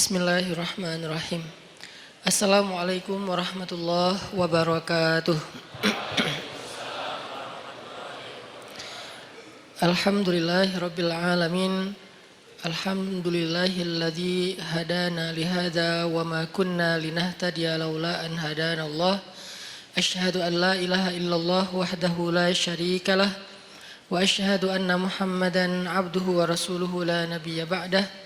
Bismillahirrahmanirrahim. Assalamualaikum warahmatullahi wabarakatuh. Alhamdulillahirabbil alamin. Alhamdulillahilladzi hadana lihada wa ma kunna linahtadiya laula an hadanallah. Asyhadu an la ilaha illallah wahdahu la syarikalah wa asyhadu anna Muhammadan abduhu wa rasuluhu la nabiyya ba'dah.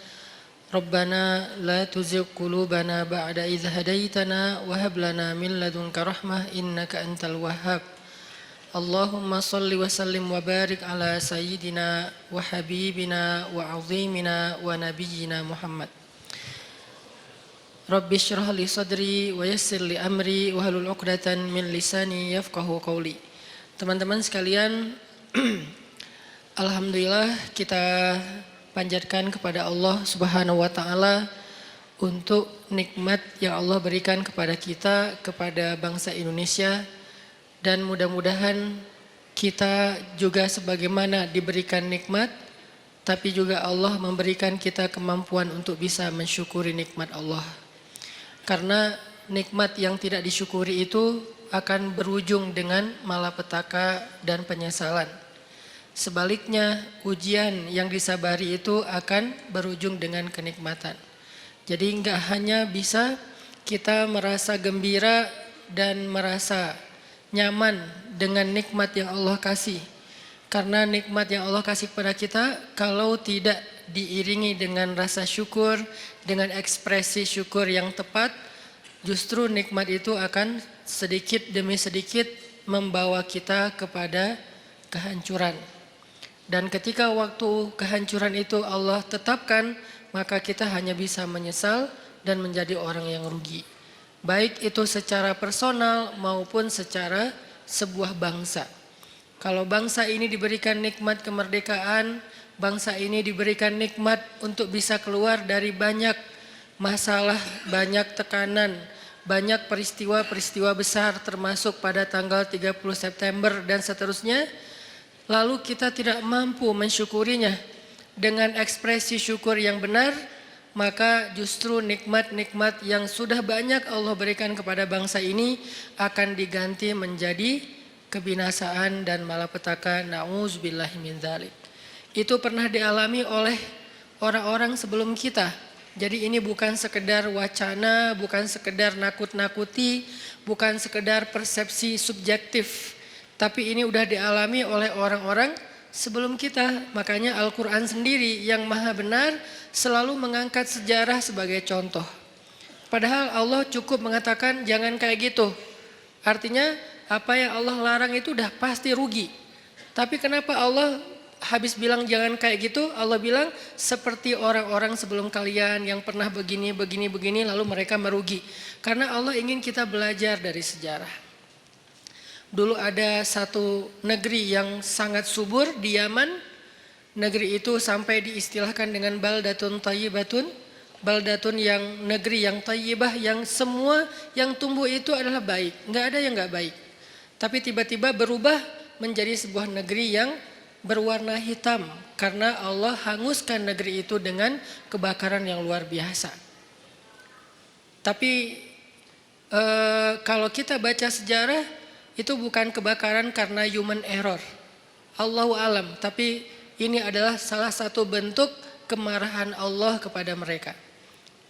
Rabbana la tuzigh qulubana ba'da idh hadaitana wa hab lana min ladunka rahmah innaka antal wahhab. Allahumma salli wa sallim wa barik ala sayyidina wa habibina wa azimina wa nabiyyina Muhammad. Rabbi shrah li sadri wa yassir li amri wa halul 'uqdatan min lisani yafqahu qawli. Teman-teman sekalian, alhamdulillah kita panjatkan kepada Allah Subhanahu wa taala untuk nikmat yang Allah berikan kepada kita, kepada bangsa Indonesia, dan mudah-mudahan kita juga sebagaimana diberikan nikmat, tapi juga Allah memberikan kita kemampuan untuk bisa mensyukuri nikmat Allah. Karena nikmat yang tidak disyukuri itu akan berujung dengan malapetaka dan penyesalan. Sebaliknya, ujian yang disabari itu akan berujung dengan kenikmatan. Jadi enggak hanya bisa kita merasa gembira dan merasa nyaman dengan nikmat yang Allah kasih. Karena nikmat yang Allah kasih kepada kita, kalau tidak diiringi dengan rasa syukur, dengan ekspresi syukur yang tepat, justru nikmat itu akan sedikit demi sedikit membawa kita kepada kehancuran. Dan ketika waktu kehancuran itu Allah tetapkan, maka kita hanya bisa menyesal dan menjadi orang yang rugi. Baik itu secara personal maupun secara sebuah bangsa. Kalau bangsa ini diberikan nikmat kemerdekaan, bangsa ini diberikan nikmat untuk bisa keluar dari banyak masalah, banyak tekanan, banyak peristiwa-peristiwa besar termasuk pada tanggal 30 September dan seterusnya. Lalu kita tidak mampu mensyukurinya dengan ekspresi syukur yang benar, maka justru nikmat-nikmat yang sudah banyak Allah berikan kepada bangsa ini akan diganti menjadi kebinasaan dan malapetaka. Na'udzubillahi min dzalik. Itu pernah dialami oleh orang-orang sebelum kita. Jadi ini bukan sekedar wacana, bukan sekedar nakut-nakuti, bukan sekedar persepsi subjektif. Tapi ini udah dialami oleh orang-orang sebelum kita. Makanya Al-Quran sendiri yang maha benar selalu mengangkat sejarah sebagai contoh. Padahal Allah cukup mengatakan jangan kayak gitu. Artinya apa yang Allah larang itu udah pasti rugi. Tapi kenapa Allah habis bilang jangan kayak gitu, Allah bilang seperti orang-orang sebelum kalian yang pernah begini lalu mereka merugi. Karena Allah ingin kita belajar dari sejarah. Dulu ada satu negeri yang sangat subur di Yaman. Negeri itu sampai diistilahkan dengan baldatun thayyibatun. Baldatun yang negeri yang thayyibah, yang semua yang tumbuh itu adalah baik. Enggak ada yang enggak baik. Tapi tiba-tiba berubah menjadi sebuah negeri yang berwarna hitam. Karena Allah hanguskan negeri itu dengan kebakaran yang luar biasa. Tapi kalau kita baca sejarah, itu bukan kebakaran karena human error. Allahu alam, tapi ini adalah salah satu bentuk kemarahan Allah kepada mereka.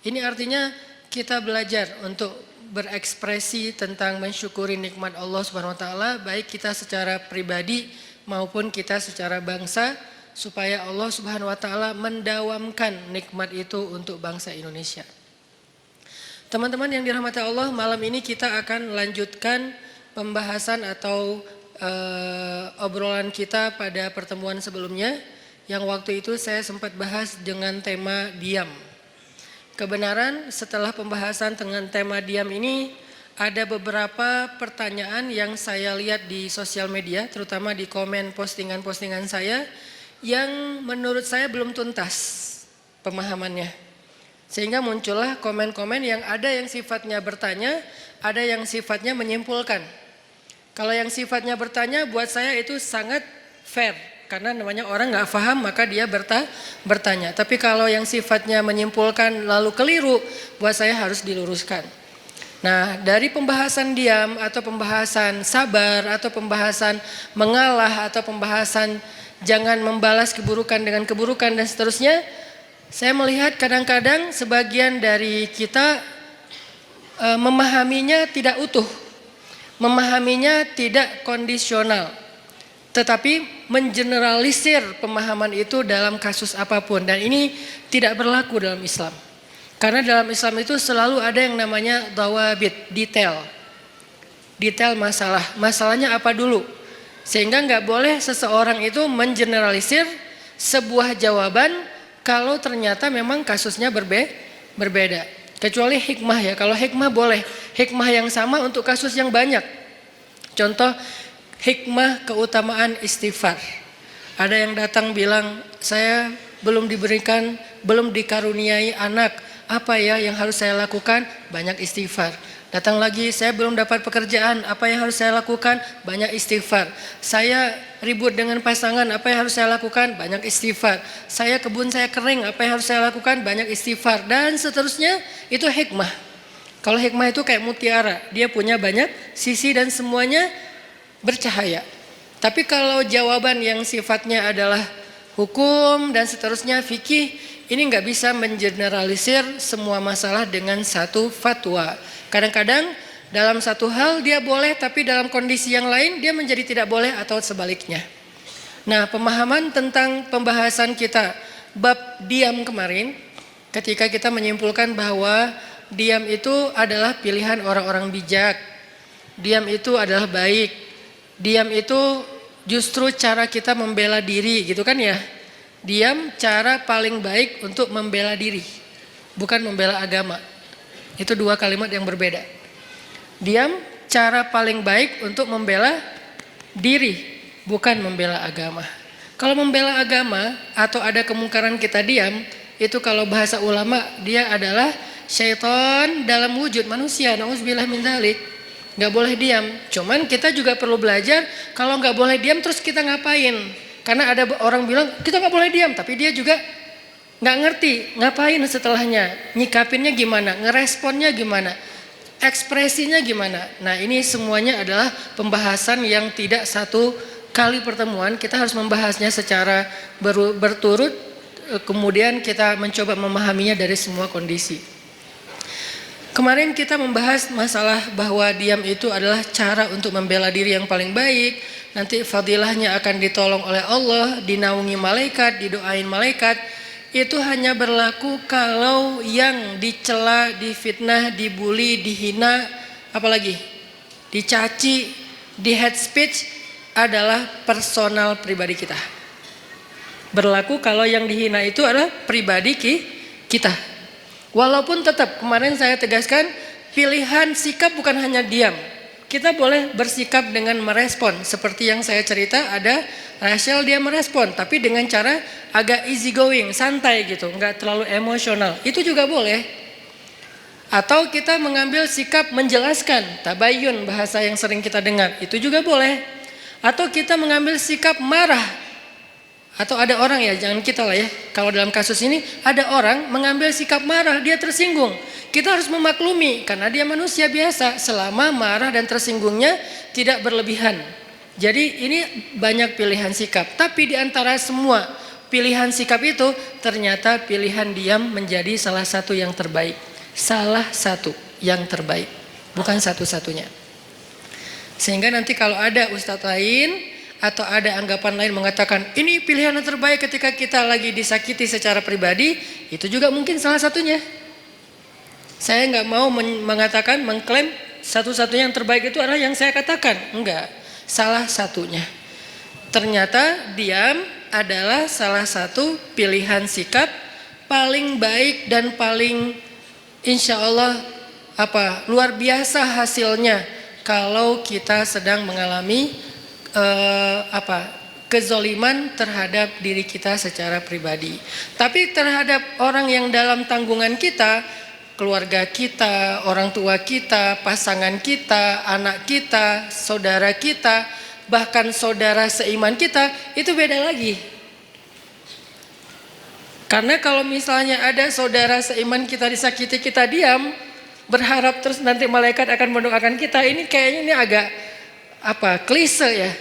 Ini artinya kita belajar untuk berekspresi tentang mensyukuri nikmat Allah Subhanahu wa taala, baik kita secara pribadi maupun kita secara bangsa, supaya Allah Subhanahu wa taala mendawamkan nikmat itu untuk bangsa Indonesia. Teman-teman yang dirahmati Allah, malam ini kita akan lanjutkan pembahasan atau obrolan kita pada pertemuan sebelumnya, yang waktu itu saya sempat bahas dengan tema diam. Kebenaran setelah pembahasan dengan tema diam ini, ada beberapa pertanyaan yang saya lihat di sosial media, terutama di komen postingan-postingan saya, yang menurut saya belum tuntas pemahamannya. Sehingga muncullah komen-komen yang ada yang sifatnya bertanya, ada yang sifatnya menyimpulkan. Kalau yang sifatnya bertanya buat saya itu sangat fair, karena namanya orang nggak paham maka dia bertanya. Tapi kalau yang sifatnya menyimpulkan lalu keliru, buat saya harus diluruskan. Nah, dari pembahasan diam atau pembahasan sabar atau pembahasan mengalah atau pembahasan jangan membalas keburukan dengan keburukan dan seterusnya, saya melihat kadang-kadang sebagian dari kita memahaminya tidak utuh, memahaminya tidak kondisional, tetapi mengeneralisir pemahaman itu dalam kasus apapun, dan ini tidak berlaku dalam Islam. Karena dalam Islam itu selalu ada yang namanya dawabit, detail masalah. Masalahnya apa dulu? Sehingga nggak boleh seseorang itu mengeneralisir sebuah jawaban kalau ternyata memang kasusnya berbeda. Kecuali hikmah ya, kalau hikmah boleh. Hikmah yang sama untuk kasus yang banyak. Contoh hikmah keutamaan istighfar. Ada yang datang bilang, saya belum dikaruniai anak. Apa ya yang harus saya lakukan? Banyak istighfar. Datang lagi, saya belum dapat pekerjaan. Apa yang harus saya lakukan? Banyak istighfar. Saya ribut dengan pasangan. Apa yang harus saya lakukan? Banyak istighfar. Kebun saya kering. Apa yang harus saya lakukan? Banyak istighfar. Dan seterusnya, itu hikmah. Kalau hikmah itu kayak mutiara. Dia punya banyak sisi dan semuanya bercahaya. Tapi kalau jawaban yang sifatnya adalah hukum dan seterusnya, fikih, ini nggak bisa mengeneralisir semua masalah dengan satu fatwa. Kadang-kadang dalam satu hal dia boleh, tapi dalam kondisi yang lain dia menjadi tidak boleh atau sebaliknya. Nah, pemahaman tentang pembahasan kita bab diam kemarin, ketika kita menyimpulkan bahwa diam itu adalah pilihan orang-orang bijak, diam itu adalah baik, diam itu justru cara kita membela diri, gitu kan ya. Diam cara paling baik untuk membela diri, bukan membela agama. Itu dua kalimat yang berbeda. Diam cara paling baik untuk membela diri, bukan membela agama. Kalau membela agama atau ada kemungkaran kita diam, itu kalau bahasa ulama dia adalah syaitan dalam wujud manusia. Nauzubillah min dzalik. Gak boleh diam. Cuman kita juga perlu belajar, kalau gak boleh diam terus kita ngapain? Karena ada orang bilang kita gak boleh diam, tapi dia juga gak ngerti ngapain setelahnya, nyikapinnya gimana, ngeresponnya gimana, ekspresinya gimana. Nah, ini semuanya adalah pembahasan yang tidak satu kali pertemuan. Kita harus membahasnya secara berturut, kemudian kita mencoba memahaminya dari semua kondisi. Kemarin kita membahas masalah bahwa diam itu adalah cara untuk membela diri yang paling baik. Nanti fadilahnya akan ditolong oleh Allah, dinaungi malaikat, didoain malaikat. Itu hanya berlaku kalau yang dicela, difitnah, dibully, dihina, apalagi dicaci, di hate speech adalah personal pribadi kita. Berlaku kalau yang dihina itu adalah pribadi kita. Walaupun tetap kemarin saya tegaskan, pilihan sikap bukan hanya diam. Kita boleh bersikap dengan merespon. Seperti yang saya cerita, ada Rachel dia merespon, tapi dengan cara agak easy going, santai gitu, nggak terlalu emosional. Itu juga boleh. Atau kita mengambil sikap menjelaskan, tabayun bahasa yang sering kita dengar, itu juga boleh. Atau kita mengambil sikap marah. Atau ada orang ya, jangan kita lah ya. Kalau dalam kasus ini ada orang mengambil sikap marah, dia tersinggung. Kita harus memaklumi karena dia manusia biasa, selama marah dan tersinggungnya tidak berlebihan. Jadi ini banyak pilihan sikap, tapi di antara semua pilihan sikap itu ternyata pilihan diam menjadi salah satu yang terbaik. Salah satu yang terbaik, bukan satu-satunya. Sehingga nanti kalau ada ustadz lain atau ada anggapan lain mengatakan ini pilihan yang terbaik ketika kita lagi disakiti secara pribadi, itu juga mungkin salah satunya. Saya nggak mau mengatakan, mengklaim satu-satunya yang terbaik itu adalah yang saya katakan. Enggak, salah satunya. Ternyata diam adalah salah satu pilihan sikap paling baik dan paling insya Allah luar biasa hasilnya kalau kita sedang mengalami kezoliman terhadap diri kita secara pribadi. Tapi terhadap orang yang dalam tanggungan kita, keluarga kita, orang tua kita, pasangan kita, anak kita, saudara kita, bahkan saudara seiman kita, itu beda lagi. Karena kalau misalnya ada saudara seiman kita disakiti, kita diam, berharap terus nanti malaikat akan mendoakan kita, ini kayaknya ini agak klise ya.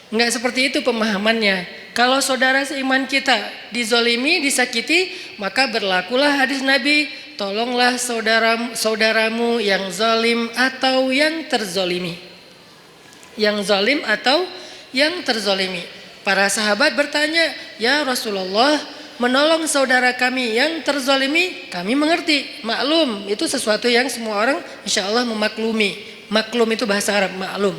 Enggak seperti itu pemahamannya. Kalau saudara seiman kita dizolimi, disakiti, maka berlakulah hadis Nabi, tolonglah saudaramu yang zalim atau yang terzolimi. Yang zalim atau yang terzolimi. Para sahabat bertanya, ya Rasulullah, menolong saudara kami yang terzolimi, kami mengerti, maklum, itu sesuatu yang semua orang insya Allah memaklumi. Maklum itu bahasa Arab, maklum.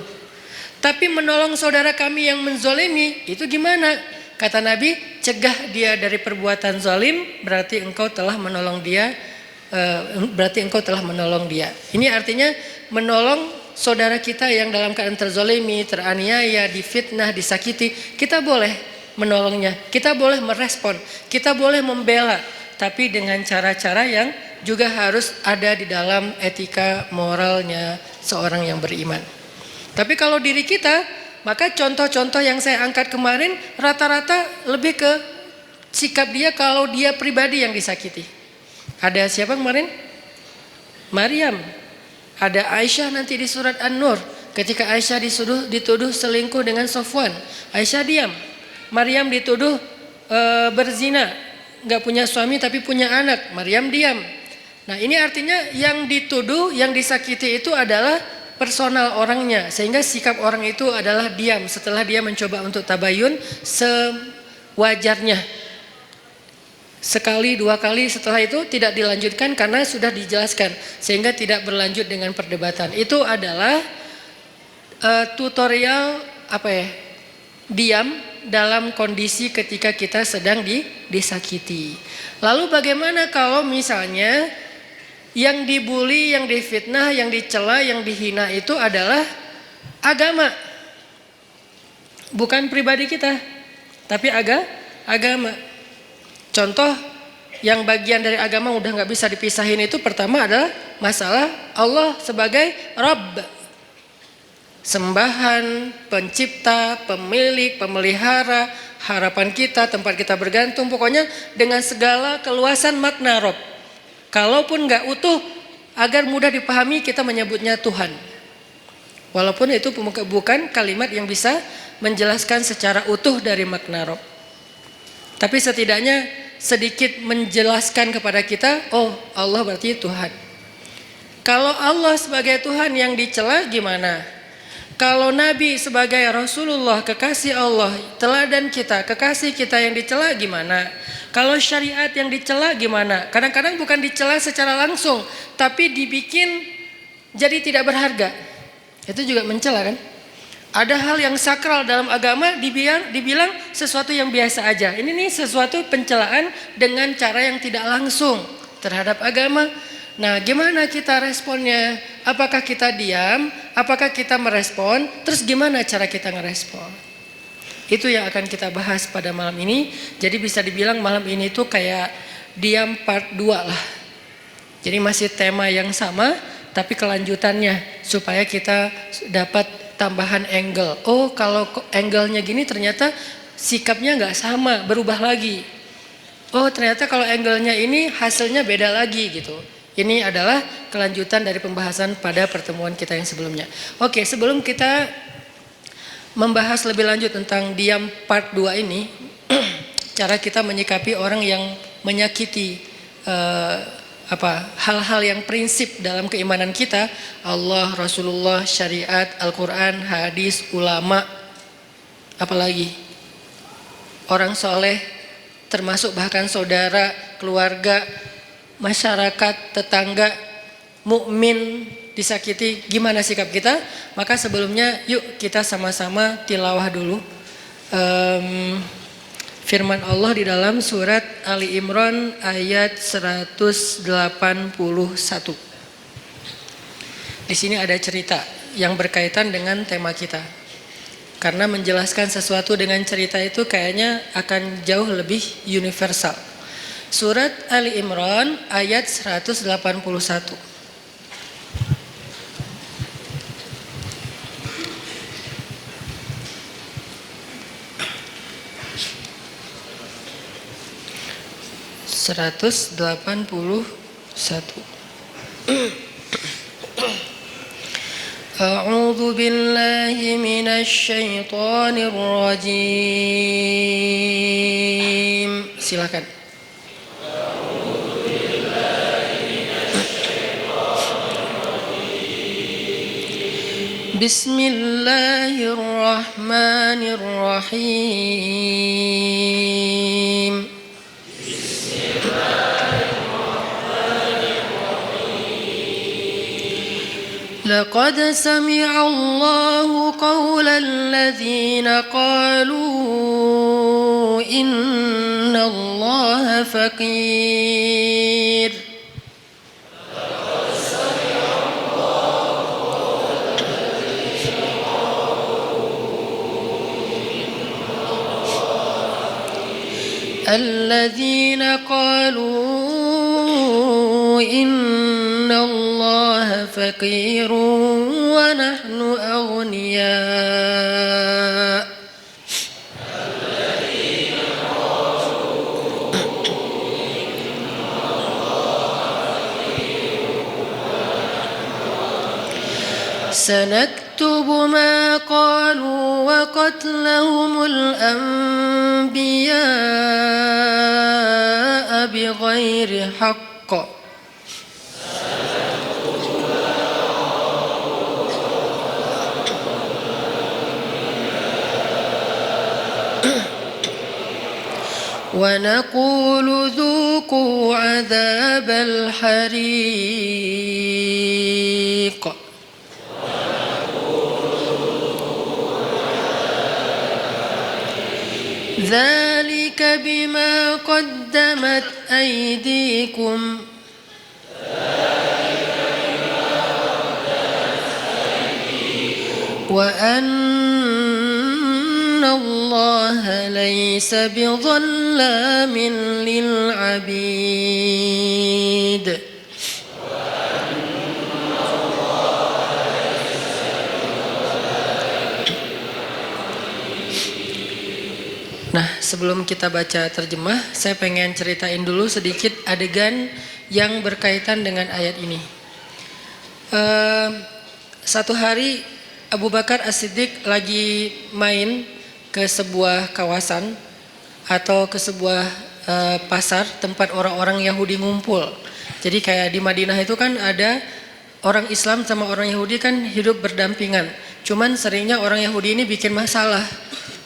Tapi menolong saudara kami yang menzolimi, itu gimana? Kata Nabi, cegah dia dari perbuatan zalim, berarti engkau telah menolong dia. Ini artinya menolong saudara kita yang dalam keadaan terzolimi, teraniaya, difitnah, disakiti, kita boleh menolongnya, kita boleh merespon, kita boleh membela, tapi dengan cara-cara yang juga harus ada di dalam etika moralnya seorang yang beriman. Tapi kalau diri kita, maka contoh-contoh yang saya angkat kemarin rata-rata lebih ke sikap dia kalau dia pribadi yang disakiti. Ada siapa kemarin? Maryam. Ada Aisyah nanti di surat An-Nur. Ketika Aisyah dituduh selingkuh dengan Sofwan, Aisyah diam. Maryam dituduh berzina, nggak punya suami tapi punya anak, Maryam diam. Nah ini artinya yang dituduh, yang disakiti itu adalah personal orangnya, sehingga sikap orang itu adalah diam setelah dia mencoba untuk tabayun sewajarnya. Sekali, dua kali, setelah itu tidak dilanjutkan karena sudah dijelaskan, sehingga tidak berlanjut dengan perdebatan. Itu adalah tutorial diam dalam kondisi ketika kita sedang disakiti. Lalu bagaimana kalau misalnya yang dibully, yang difitnah, yang dicela, yang dihina itu adalah agama, bukan pribadi kita, tapi agama. Contoh yang bagian dari agama udah nggak bisa dipisahin itu pertama adalah masalah Allah sebagai Rabb, sembahan, pencipta, pemilik, pemelihara, harapan kita, tempat kita bergantung, pokoknya dengan segala keluasan makna Rabb. Kalaupun nggak utuh, agar mudah dipahami kita menyebutnya Tuhan. Walaupun itu bukan kalimat yang bisa menjelaskan secara utuh dari makna Rabb. Tapi setidaknya sedikit menjelaskan kepada kita, oh Allah berarti Tuhan. Kalau Allah sebagai Tuhan yang dicela gimana? Kalau Nabi sebagai Rasulullah, kekasih Allah, teladan kita, kekasih kita yang dicela gimana? Kalau syariat yang dicela gimana? Kadang-kadang bukan dicela secara langsung, tapi dibikin jadi tidak berharga. Itu juga mencela kan? Ada hal yang sakral dalam agama dibilang sesuatu yang biasa aja. Ini nih sesuatu pencelaan dengan cara yang tidak langsung terhadap agama. Nah, gimana kita responnya? Apakah kita diam? Apakah kita merespon? Terus gimana cara kita ngerespon? Itu yang akan kita bahas pada malam ini. Jadi bisa dibilang malam ini tuh kayak diam part 2 lah. Jadi masih tema yang sama, tapi kelanjutannya supaya kita dapat tambahan angle. Oh, kalau angle-nya gini ternyata sikapnya nggak sama, berubah lagi. Oh, ternyata kalau angle-nya ini hasilnya beda lagi gitu. Ini adalah kelanjutan dari pembahasan pada pertemuan kita yang sebelumnya. Oke, sebelum kita membahas lebih lanjut tentang diam part 2 ini, cara kita menyikapi orang yang menyakiti hal-hal yang prinsip dalam keimanan kita, Allah, Rasulullah, syariat, Al-Quran, hadis, ulama, apalagi orang soleh, termasuk bahkan saudara, keluarga, masyarakat, tetangga, mukmin disakiti, gimana sikap kita? Maka sebelumnya yuk kita sama-sama tilawah dulu firman Allah di dalam surat Ali Imran ayat 181. Di sini ada cerita yang berkaitan dengan tema kita. Karena menjelaskan sesuatu dengan cerita itu kayaknya akan jauh lebih universal. Surat Ali Imran ayat 181. 181. A'udzu billahi minasy syaithanir rajim. Silakan. Bismillahirrahmanirrahim. لقد سمع الله قول الذين قالوا إن الله فقير الذين قالوا إن الله فقير ونحن أغنياء سنكتب ما قالوا وقتلهم الأنبياء بغير حق ونقول ذوقوا عذاب الحريق ذلك بما قدمت أيديكم وأن الله ليس بظلام للعبيد Nah, sebelum kita baca terjemah, saya pengen ceritain dulu sedikit adegan yang berkaitan dengan ayat ini. Satu hari Abu Bakar As-Siddiq lagi main ke sebuah kawasan atau ke sebuah pasar tempat orang-orang Yahudi ngumpul. Jadi kayak di Madinah itu kan ada orang Islam sama orang Yahudi kan hidup berdampingan. Cuman seringnya orang Yahudi ini bikin masalah.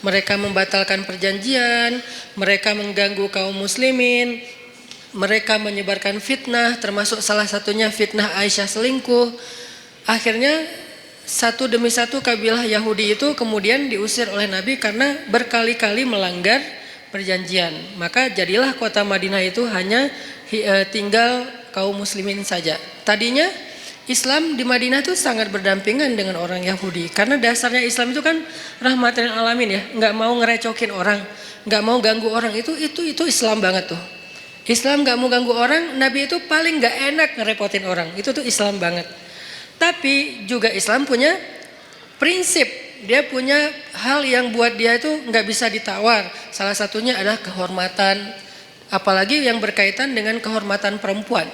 Mereka membatalkan perjanjian, mereka mengganggu kaum muslimin, mereka menyebarkan fitnah, termasuk salah satunya fitnah Aisyah selingkuh. Akhirnya satu demi satu kabilah Yahudi itu kemudian diusir oleh Nabi karena berkali-kali melanggar perjanjian. Maka jadilah kota Madinah itu hanya tinggal kaum muslimin saja. Tadinya Islam di Madinah itu sangat berdampingan dengan orang Yahudi karena dasarnya Islam itu kan rahmatan alamin ya, nggak mau ngerecokin orang, nggak mau ganggu orang, itu Islam banget tuh. Islam nggak mau ganggu orang, Nabi itu paling nggak enak ngerepotin orang, itu tuh Islam banget. Tapi juga Islam punya prinsip, dia punya hal yang buat dia itu nggak bisa ditawar. Salah satunya adalah kehormatan, apalagi yang berkaitan dengan kehormatan perempuan.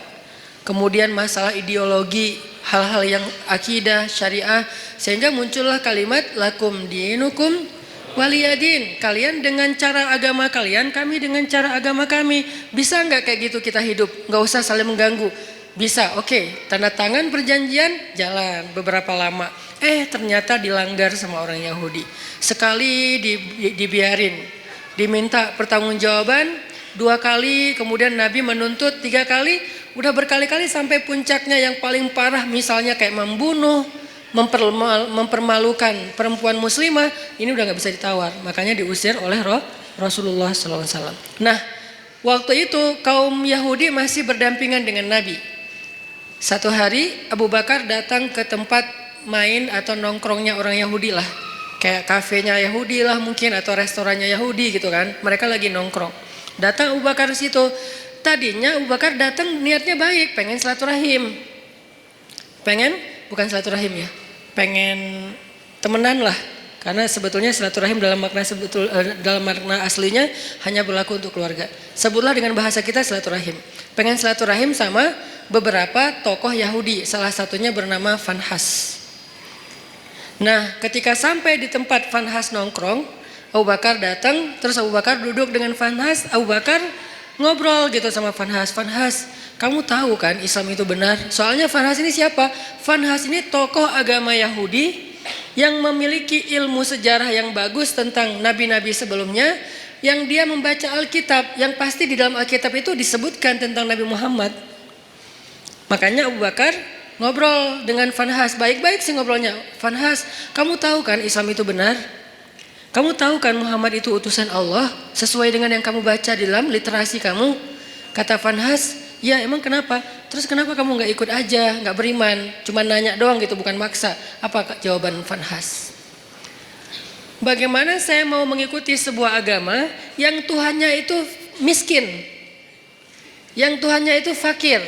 Kemudian masalah ideologi, hal-hal yang akidah, syariah, sehingga muncullah kalimat lakum dinukum waliyadin. Kalian dengan cara agama kalian, kami dengan cara agama kami. Bisa nggak kayak gitu kita hidup? Nggak usah saling mengganggu. Bisa, oke. Tanda tangan perjanjian, jalan beberapa lama. Ternyata dilanggar sama orang Yahudi. Sekali dibiarin, diminta pertanggungjawaban 2 kali, kemudian Nabi menuntut 3 kali. Udah berkali-kali sampai puncaknya yang paling parah, misalnya kayak membunuh, mempermalukan perempuan muslimah, ini udah nggak bisa ditawar. Makanya diusir oleh Rasulullah SAW. Nah, waktu itu kaum Yahudi masih berdampingan dengan Nabi. Satu hari Abu Bakar datang ke tempat main atau nongkrongnya orang Yahudi lah, kayak kafenya Yahudi lah mungkin atau restorannya Yahudi gitu kan. Mereka lagi nongkrong. Datang Abu Bakar situ. Tadinya Abu Bakar datang niatnya baik, pengen silaturahim. Bukan silaturahim ya, pengen temenan lah. Karena sebetulnya silaturahim dalam makna aslinya hanya berlaku untuk keluarga. Sebutlah dengan bahasa kita silaturahim. Pengen silaturahim sama beberapa tokoh Yahudi, salah satunya bernama Fanhas. Nah, ketika sampai di tempat Fanhas nongkrong, Abu Bakar datang, terus Abu Bakar duduk dengan Fanhas, Abu Bakar ngobrol gitu sama Fanhas. Fanhas, kamu tahu kan Islam itu benar? Soalnya Fanhas ini siapa? Fanhas ini tokoh agama Yahudi yang memiliki ilmu sejarah yang bagus tentang nabi-nabi sebelumnya, yang dia membaca Alkitab, yang pasti di dalam Alkitab itu disebutkan tentang Nabi Muhammad. Makanya Abu Bakar ngobrol dengan Fanhas, baik-baik sih ngobrolnya. Fanhas, kamu tahu kan Islam itu benar? Kamu tahu kan Muhammad itu utusan Allah sesuai dengan yang kamu baca di dalam literasi kamu? Kata Fanhas, ya emang kenapa? Terus kenapa kamu nggak ikut aja, nggak beriman? Cuma nanya doang gitu, bukan maksa. Apa jawaban Fanhas? Bagaimana saya mau mengikuti sebuah agama yang Tuhannya itu miskin, yang Tuhannya itu fakir,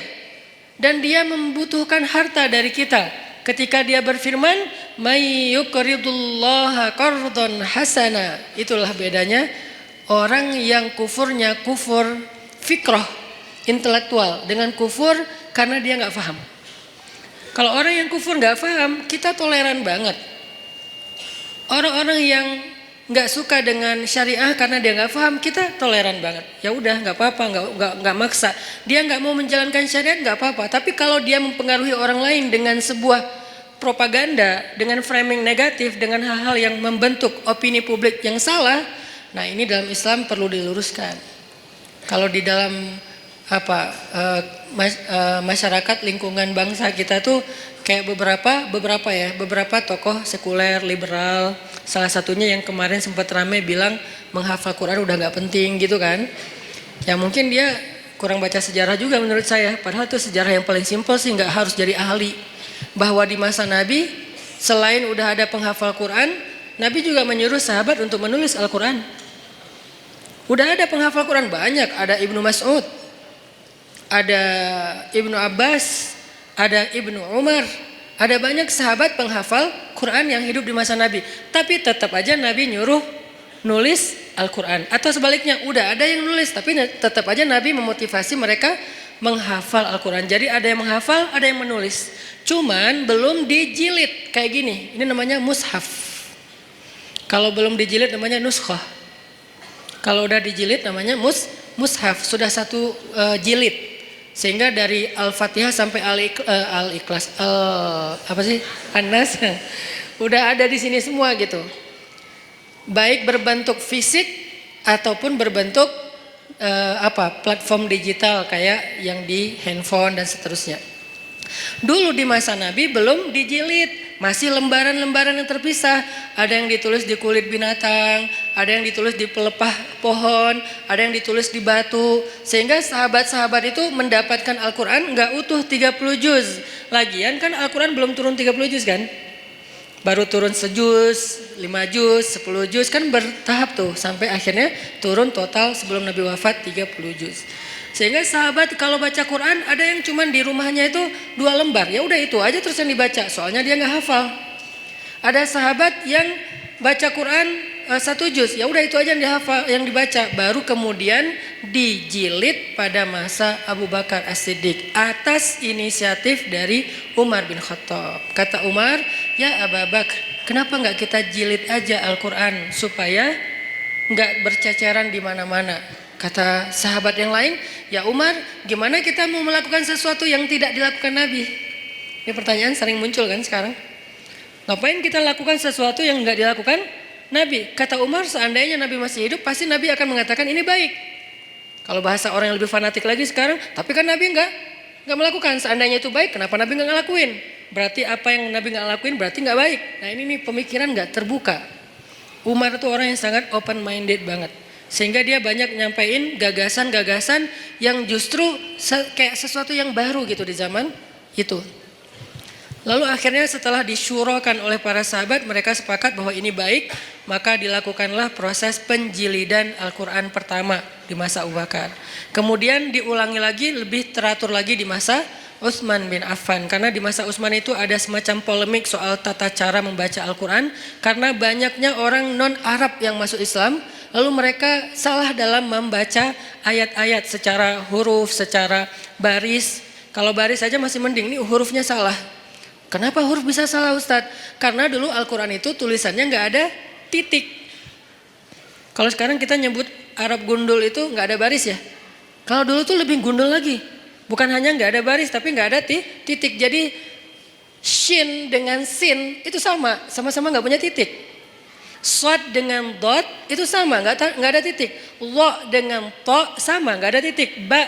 dan dia membutuhkan harta dari kita. Ketika dia berfirman, "May yuqridullaha qardan hasana." Itulah bedanya orang yang kufurnya kufur fikrah, intelektual, dengan kufur karena dia nggak paham. Kalau orang yang kufur nggak paham, kita toleran banget. Orang-orang yang nggak suka dengan syariah karena dia nggak paham, kita toleran banget. Ya udah, nggak apa-apa, nggak maksa. Dia nggak mau menjalankan syariat, nggak apa-apa. Tapi kalau dia mempengaruhi orang lain dengan sebuah propaganda, dengan framing negatif, dengan hal-hal yang membentuk opini publik yang salah, nah ini dalam Islam perlu diluruskan. Kalau di dalam masyarakat lingkungan bangsa kita tuh kayak beberapa tokoh sekuler liberal, salah satunya yang kemarin sempat ramai bilang menghafal Quran udah nggak penting gitu kan. Ya mungkin dia kurang baca sejarah juga menurut saya, padahal itu sejarah yang paling simpel sih, nggak harus jadi ahli. Bahwa di masa Nabi selain udah ada penghafal Quran, Nabi juga menyuruh sahabat untuk menulis Al-Quran. Udah ada penghafal Quran banyak, ada Ibnu Mas'ud, ada Ibnu Abbas, ada Ibnu Umar, ada banyak sahabat penghafal Quran yang hidup di masa Nabi. Tapi tetap aja Nabi nyuruh nulis Al-Quran. Atau sebaliknya, udah ada yang nulis, tapi tetap aja Nabi memotivasi mereka menghafal Al-Quran. Jadi ada yang menghafal, ada yang menulis. Cuman belum dijilid kayak gini. Ini namanya mushaf. Kalau belum dijilid namanya nuskhah. Kalau udah dijilid namanya mushaf. Sudah satu jilid. Sehingga dari Al-Fatihah sampai Al-Ikhlas, An-Nas, udah ada di sini semua gitu. Baik berbentuk fisik ataupun berbentuk platform digital kayak yang di handphone dan seterusnya. Dulu di masa Nabi belum dijilid, masih lembaran-lembaran yang terpisah. Ada yang ditulis di kulit binatang, ada yang ditulis di pelepah pohon, ada yang ditulis di batu. Sehingga sahabat-sahabat itu mendapatkan Al-Quran nggak utuh 30 juz. Lagian kan Al-Quran belum turun 30 juz kan? Baru turun sejuz, 5 juz, 10 juz, kan bertahap tuh. Sampai akhirnya turun total sebelum Nabi wafat 30 juz. Sehingga sahabat kalau baca Quran ada yang cuman di rumahnya itu 2 lembar. Ya udah itu aja terus yang dibaca, soalnya dia nggak hafal. Ada sahabat yang baca Quran 1 juz, ya udah itu aja yang dihafal, yang dibaca. Baru kemudian dijilid pada masa Abu Bakar As-Siddiq atas inisiatif dari Umar bin Khattab. Kata Umar, ya Abu Bakar, kenapa nggak kita jilid aja Al-Quran supaya nggak berceceran di mana-mana? Kata sahabat yang lain, ya Umar, gimana kita mau melakukan sesuatu yang tidak dilakukan Nabi? Ini pertanyaan sering muncul kan sekarang. Ngapain kita lakukan sesuatu yang nggak dilakukan Nabi? Kata Umar, seandainya Nabi masih hidup, pasti Nabi akan mengatakan ini baik. Kalau bahasa orang yang lebih fanatik lagi sekarang, tapi kan Nabi nggak melakukan. Seandainya itu baik, kenapa Nabi nggak ngelakuin? Berarti apa yang Nabi nggak lakuin berarti nggak baik. Nah ini nih pemikiran nggak terbuka. Umar itu orang yang sangat open minded banget. Sehingga dia banyak nyampein gagasan-gagasan yang justru kayak sesuatu yang baru gitu di zaman itu. Lalu akhirnya setelah disyurakan oleh para sahabat, mereka sepakat bahwa ini baik, maka dilakukanlah proses penjilidan Al-Quran pertama di masa Abu Bakar. Kemudian diulangi lagi, lebih teratur lagi di masa Utsman bin Affan, karena di masa Utsman itu ada semacam polemik soal tata cara membaca Al-Quran karena banyaknya orang non-Arab yang masuk Islam, lalu mereka salah dalam membaca ayat-ayat secara huruf, secara baris. Kalau baris saja masih mending, ini hurufnya salah. Kenapa huruf bisa salah Ustadz? Karena dulu Al-Quran itu tulisannya nggak ada titik. Kalau sekarang kita nyebut Arab gundul itu nggak ada baris ya. Kalau dulu tuh lebih gundul lagi. Bukan hanya nggak ada baris, tapi nggak ada titik. Jadi shin dengan sin itu sama-sama nggak punya titik. Shad dengan dot itu sama, nggak ada titik. Lo dengan to sama, nggak ada titik. Ba,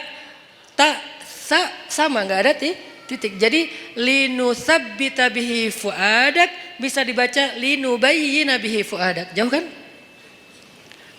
ta, sa sama, nggak ada titik. Jadi linusabbita bihi fuadak bisa dibaca linubayyina bihi fuadak. Jauh kan?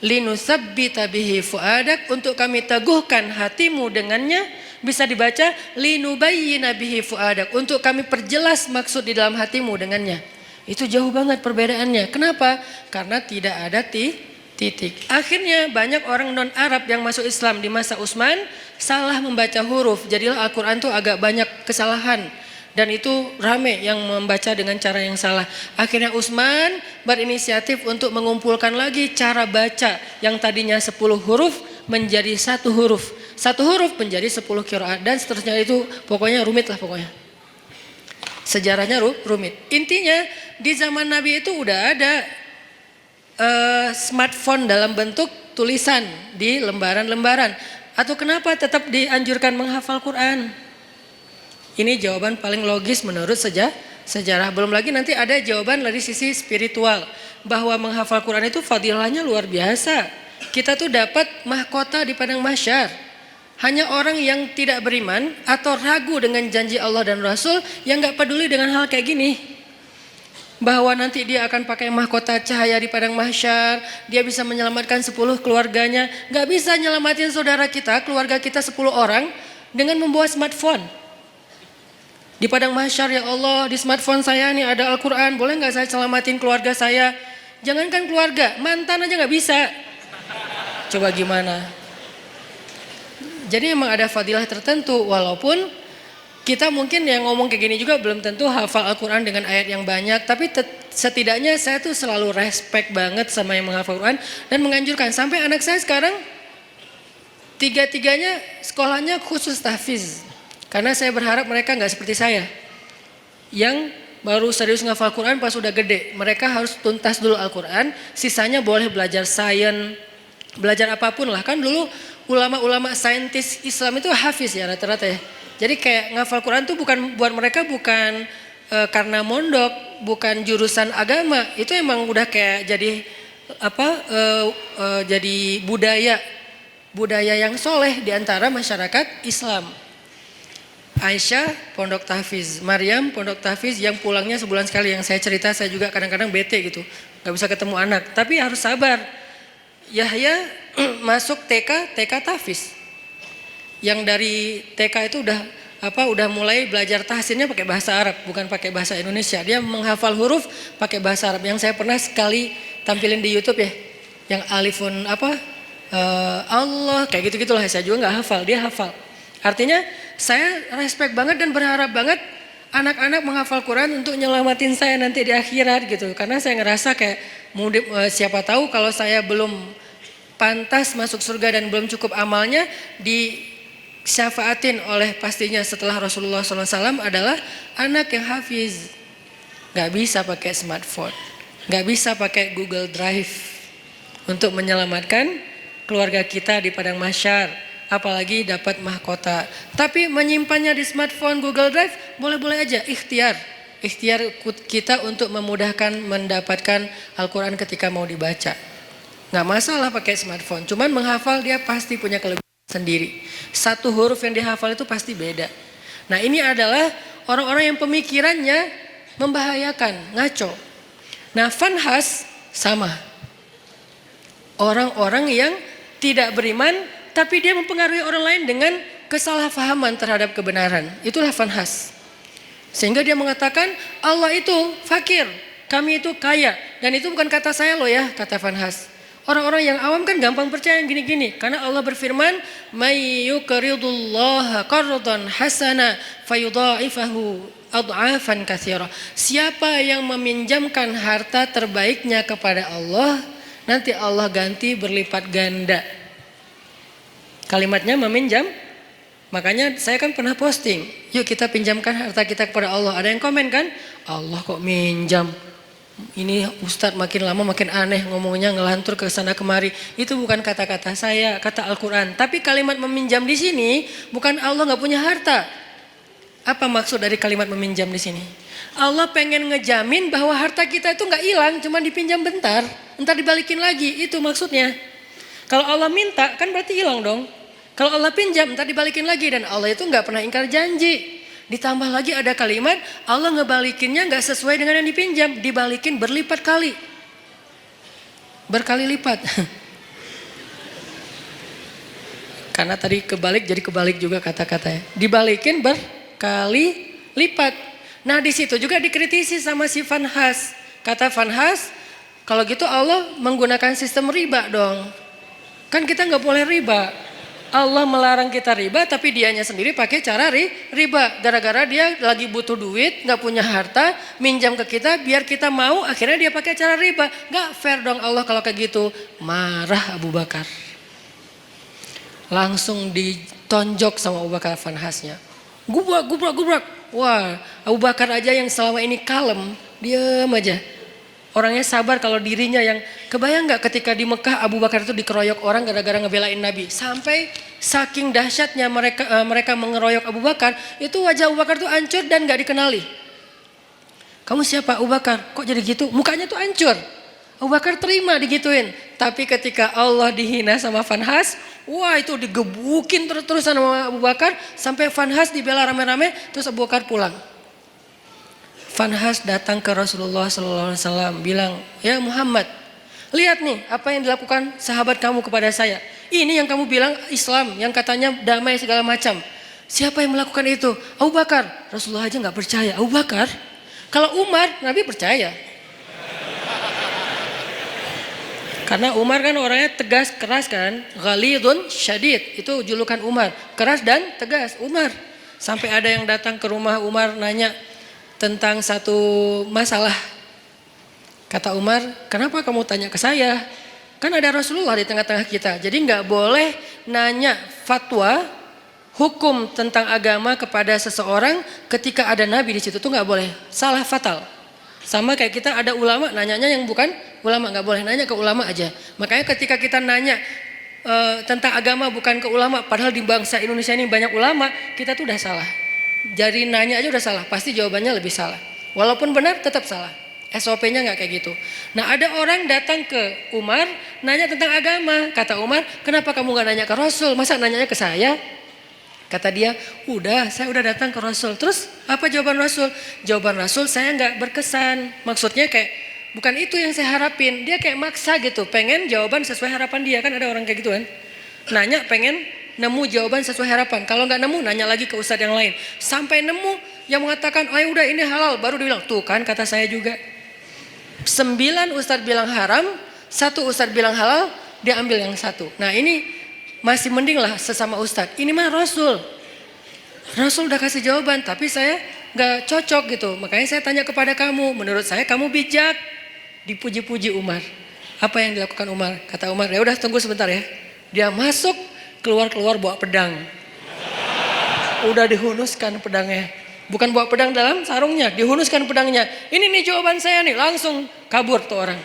Linusabbita bihi fuadak, untuk kami teguhkan hatimu dengannya. Bisa dibaca linubayyina bihi fuadak, untuk kami perjelas maksud di dalam hatimu dengannya. Itu jauh banget perbedaannya. Kenapa? Karena tidak ada titik. Akhirnya banyak orang non-Arab yang masuk Islam di masa Utsman salah membaca huruf. Jadilah Al-Quran itu agak banyak kesalahan. Dan itu rame yang membaca dengan cara yang salah. Akhirnya Utsman berinisiatif untuk mengumpulkan lagi cara baca yang tadinya 10 huruf menjadi 1 huruf. 1 huruf menjadi 10 qiraat dan seterusnya. Itu pokoknya rumit lah pokoknya. Sejarahnya rumit. Intinya di zaman Nabi itu udah ada smartphone dalam bentuk tulisan di lembaran-lembaran. Atau kenapa tetap dianjurkan menghafal Quran? Ini jawaban paling logis menurut sejarah. Belum lagi nanti ada jawaban dari sisi spiritual. Bahwa menghafal Quran itu fadilahnya luar biasa. Kita tuh dapat mahkota di padang mahsyar. Hanya orang yang tidak beriman atau ragu dengan janji Allah dan Rasul yang gak peduli dengan hal kayak gini. Bahwa nanti dia akan pakai mahkota cahaya di padang mahsyar. Dia bisa menyelamatkan 10 keluarganya. Gak bisa nyelamatin saudara kita, keluarga kita 10 orang dengan membawa smartphone. Di padang mahsyar, ya Allah, di smartphone saya nih ada Al-Quran, boleh gak saya selamatin keluarga saya? Jangankan keluarga, mantan aja gak bisa. Coba gimana? Jadi emang ada fadilah tertentu, walaupun kita mungkin yang ngomong kayak gini juga belum tentu hafal Al-Quran dengan ayat yang banyak. Tapi setidaknya saya tuh selalu respect banget sama yang menghafal Al-Quran dan menganjurkan. Sampai anak saya sekarang, 3-tiganya sekolahnya khusus tahfiz. Karena saya berharap mereka nggak seperti saya, yang baru serius ngafal Quran pas udah gede. Mereka harus tuntas dulu Al-Quran, sisanya boleh belajar sains, belajar apapun lah. Kan dulu ulama-ulama saintis Islam itu hafiz ya rata-rata ya. Jadi kayak ngafal Quran tuh bukan buat mereka, bukan karena mondok, bukan jurusan agama. Itu emang udah kayak jadi jadi budaya yang soleh di antara masyarakat Islam. Aisyah pondok tahfiz, Maryam pondok tahfiz yang pulangnya sebulan sekali. Yang saya cerita, saya juga kadang-kadang bete gitu, gak bisa ketemu anak, tapi harus sabar. Yahya masuk TK tahfiz, yang dari TK itu udah mulai belajar tahsinnya pakai bahasa Arab, bukan pakai bahasa Indonesia. Dia menghafal huruf pakai bahasa Arab. Yang saya pernah sekali tampilin di YouTube ya, yang alifun Allah kayak gitu-gitulah. Saya juga nggak hafal, dia hafal. Artinya saya respect banget dan berharap banget anak-anak menghafal Quran untuk nyelamatin saya nanti di akhirat gitu. Karena saya ngerasa kayak siapa tahu kalau saya belum pantas masuk surga dan belum cukup amalnya, disyafaatin oleh pastinya setelah Rasulullah SAW adalah anak yang hafiz. Gak bisa pakai smartphone, gak bisa pakai Google Drive untuk menyelamatkan keluarga kita di padang mahsyar. Apalagi dapat mahkota. Tapi menyimpannya di smartphone, Google Drive, boleh-boleh aja, ikhtiar kita untuk memudahkan mendapatkan Al-Quran ketika mau dibaca. Gak masalah pakai smartphone, cuman menghafal dia pasti punya kelebihan sendiri. 1 huruf yang dihafal itu pasti beda. Nah ini adalah orang-orang yang pemikirannya membahayakan, ngaco. Nah Fanhas sama. Orang-orang yang tidak beriman tapi dia mempengaruhi orang lain dengan kesalahpahaman terhadap kebenaran. Itulah Fanhas. Sehingga dia mengatakan Allah itu fakir, kami itu kaya. Dan itu bukan kata saya loh ya, kata Fanhas. Orang-orang yang awam kan gampang percaya yang gini-gini. Karena Allah berfirman, "May yuqridullaha qardan hasana fayudha'ifahu ad'afan katsira." Siapa yang meminjamkan harta terbaiknya kepada Allah, nanti Allah ganti berlipat ganda. Kalimatnya meminjam. Makanya saya kan pernah posting, yuk kita pinjamkan harta kita kepada Allah. Ada yang komen kan, Allah kok minjam? Ini Ustadz makin lama makin aneh ngomongnya, ngelantur ke sana kemari. Itu bukan kata-kata saya, kata Al-Quran. Tapi kalimat meminjam di sini bukan Allah nggak punya harta. Apa maksud dari kalimat meminjam di sini? Allah pengen ngejamin bahwa harta kita itu nggak hilang, cuma dipinjam bentar, entar dibalikin lagi. Itu maksudnya. Kalau Allah minta kan berarti hilang dong. Kalau Allah pinjam entar dibalikin lagi, dan Allah itu nggak pernah ingkar janji. Ditambah lagi ada kalimat Allah ngebalikinnya nggak sesuai dengan yang dipinjam, dibalikin berlipat kali, berkali lipat. Karena tadi kebalik jadi kebalik juga kata-katanya, dibalikin berkali lipat. Nah di situ juga dikritisi sama si Vanhas. Kata Vanhas, kalau gitu Allah menggunakan sistem riba dong. Kan kita nggak boleh riba. Allah melarang kita riba, tapi dianya sendiri pakai cara riba. Gara-gara dia lagi butuh duit, nggak punya harta, minjam ke kita, biar kita mau, akhirnya dia pakai cara riba. Nggak fair dong Allah kalau kayak gitu. Marah Abu Bakar. Langsung ditonjok sama Abu Bakar Vanhasnya. Gubrak. Wah, Abu Bakar aja yang selama ini kalem, diam aja. Orangnya sabar kalau dirinya yang, kebayang nggak ketika di Mekah Abu Bakar itu dikeroyok orang gara-gara ngebelain Nabi. Sampai saking dahsyatnya mereka mengeroyok Abu Bakar, itu wajah Abu Bakar tuh hancur dan nggak dikenali. Kamu siapa Abu Bakar? Kok jadi gitu? Mukanya tuh hancur. Abu Bakar terima digituin. Tapi ketika Allah dihina sama Vanhas, wah itu digebukin terus-terusan sama Abu Bakar. Sampai Vanhas dibela rame-rame, terus Abu Bakar pulang. Vanhas datang ke Rasulullah SAW bilang, ya Muhammad, lihat nih apa yang dilakukan sahabat kamu kepada saya. Ini yang kamu bilang Islam, yang katanya damai segala macam. Siapa yang melakukan itu? Abu Bakar. Rasulullah aja nggak percaya. Abu Bakar? Kalau Umar, Nabi percaya. Karena Umar kan orangnya tegas, keras kan. Ghalidun syadid, itu julukan Umar. Keras dan tegas, Umar. Sampai ada yang datang ke rumah Umar nanya tentang satu masalah. Kata Umar, kenapa kamu tanya ke saya? Kan ada Rasulullah di tengah-tengah kita. Jadi nggak boleh nanya fatwa hukum tentang agama kepada seseorang ketika ada Nabi di situ, tuh nggak boleh. Salah fatal. Sama kayak kita ada ulama, nanyanya yang bukan ulama, nggak boleh nanya ke ulama aja. Makanya ketika kita nanya tentang agama bukan ke ulama, padahal di bangsa Indonesia ini banyak ulama, kita tuh udah salah. Jadi nanya aja udah salah, pasti jawabannya lebih salah. Walaupun benar tetap salah. SOP-nya nggak kayak gitu. Nah ada orang datang ke Umar nanya tentang agama. Kata Umar, kenapa kamu nggak nanya ke Rasul? Masa nanyanya ke saya? Kata dia, saya udah datang ke Rasul. Terus apa jawaban Rasul? Jawaban Rasul saya nggak berkesan. Maksudnya kayak bukan itu yang saya harapin. Dia kayak maksa gitu, pengen jawaban sesuai harapan dia. Kan ada orang kayak gitu kan. Nanya pengen nemu jawaban sesuai harapan. Kalau nggak nemu, nanya lagi ke ustadz yang lain. Sampai nemu yang mengatakan, oh ya udah ini halal. Baru dia bilang, tuh kan kata saya juga. 9 ustadz bilang haram, 1 ustadz bilang halal, dia ambil yang 1. Nah ini masih mending lah sesama ustadz. Ini mah Rasul. Rasul udah kasih jawaban, tapi saya nggak cocok gitu. Makanya saya tanya kepada kamu. Menurut saya kamu bijak. Dipuji-puji Umar. Apa yang dilakukan Umar? Kata Umar, ya udah tunggu sebentar ya. Dia masuk, keluar bawa pedang. Udah dihunuskan pedangnya. Bukan bawa pedang dalam sarungnya, dihunuskan pedangnya. Ini nih jawaban saya nih, langsung kabur tuh orang.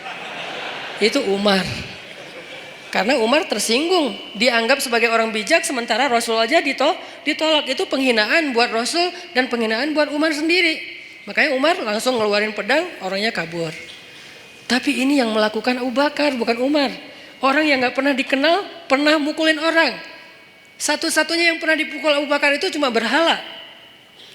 Itu Umar. Karena Umar tersinggung, dianggap sebagai orang bijak, sementara Rasul aja ditolak. Itu penghinaan buat Rasul dan penghinaan buat Umar sendiri. Makanya Umar langsung ngeluarin pedang, orangnya kabur. Tapi ini yang melakukan Abu Bakar, bukan Umar. Orang yang gak pernah dikenal, pernah mukulin orang. Satu-satunya yang pernah dipukul Abu Bakar itu cuma berhala.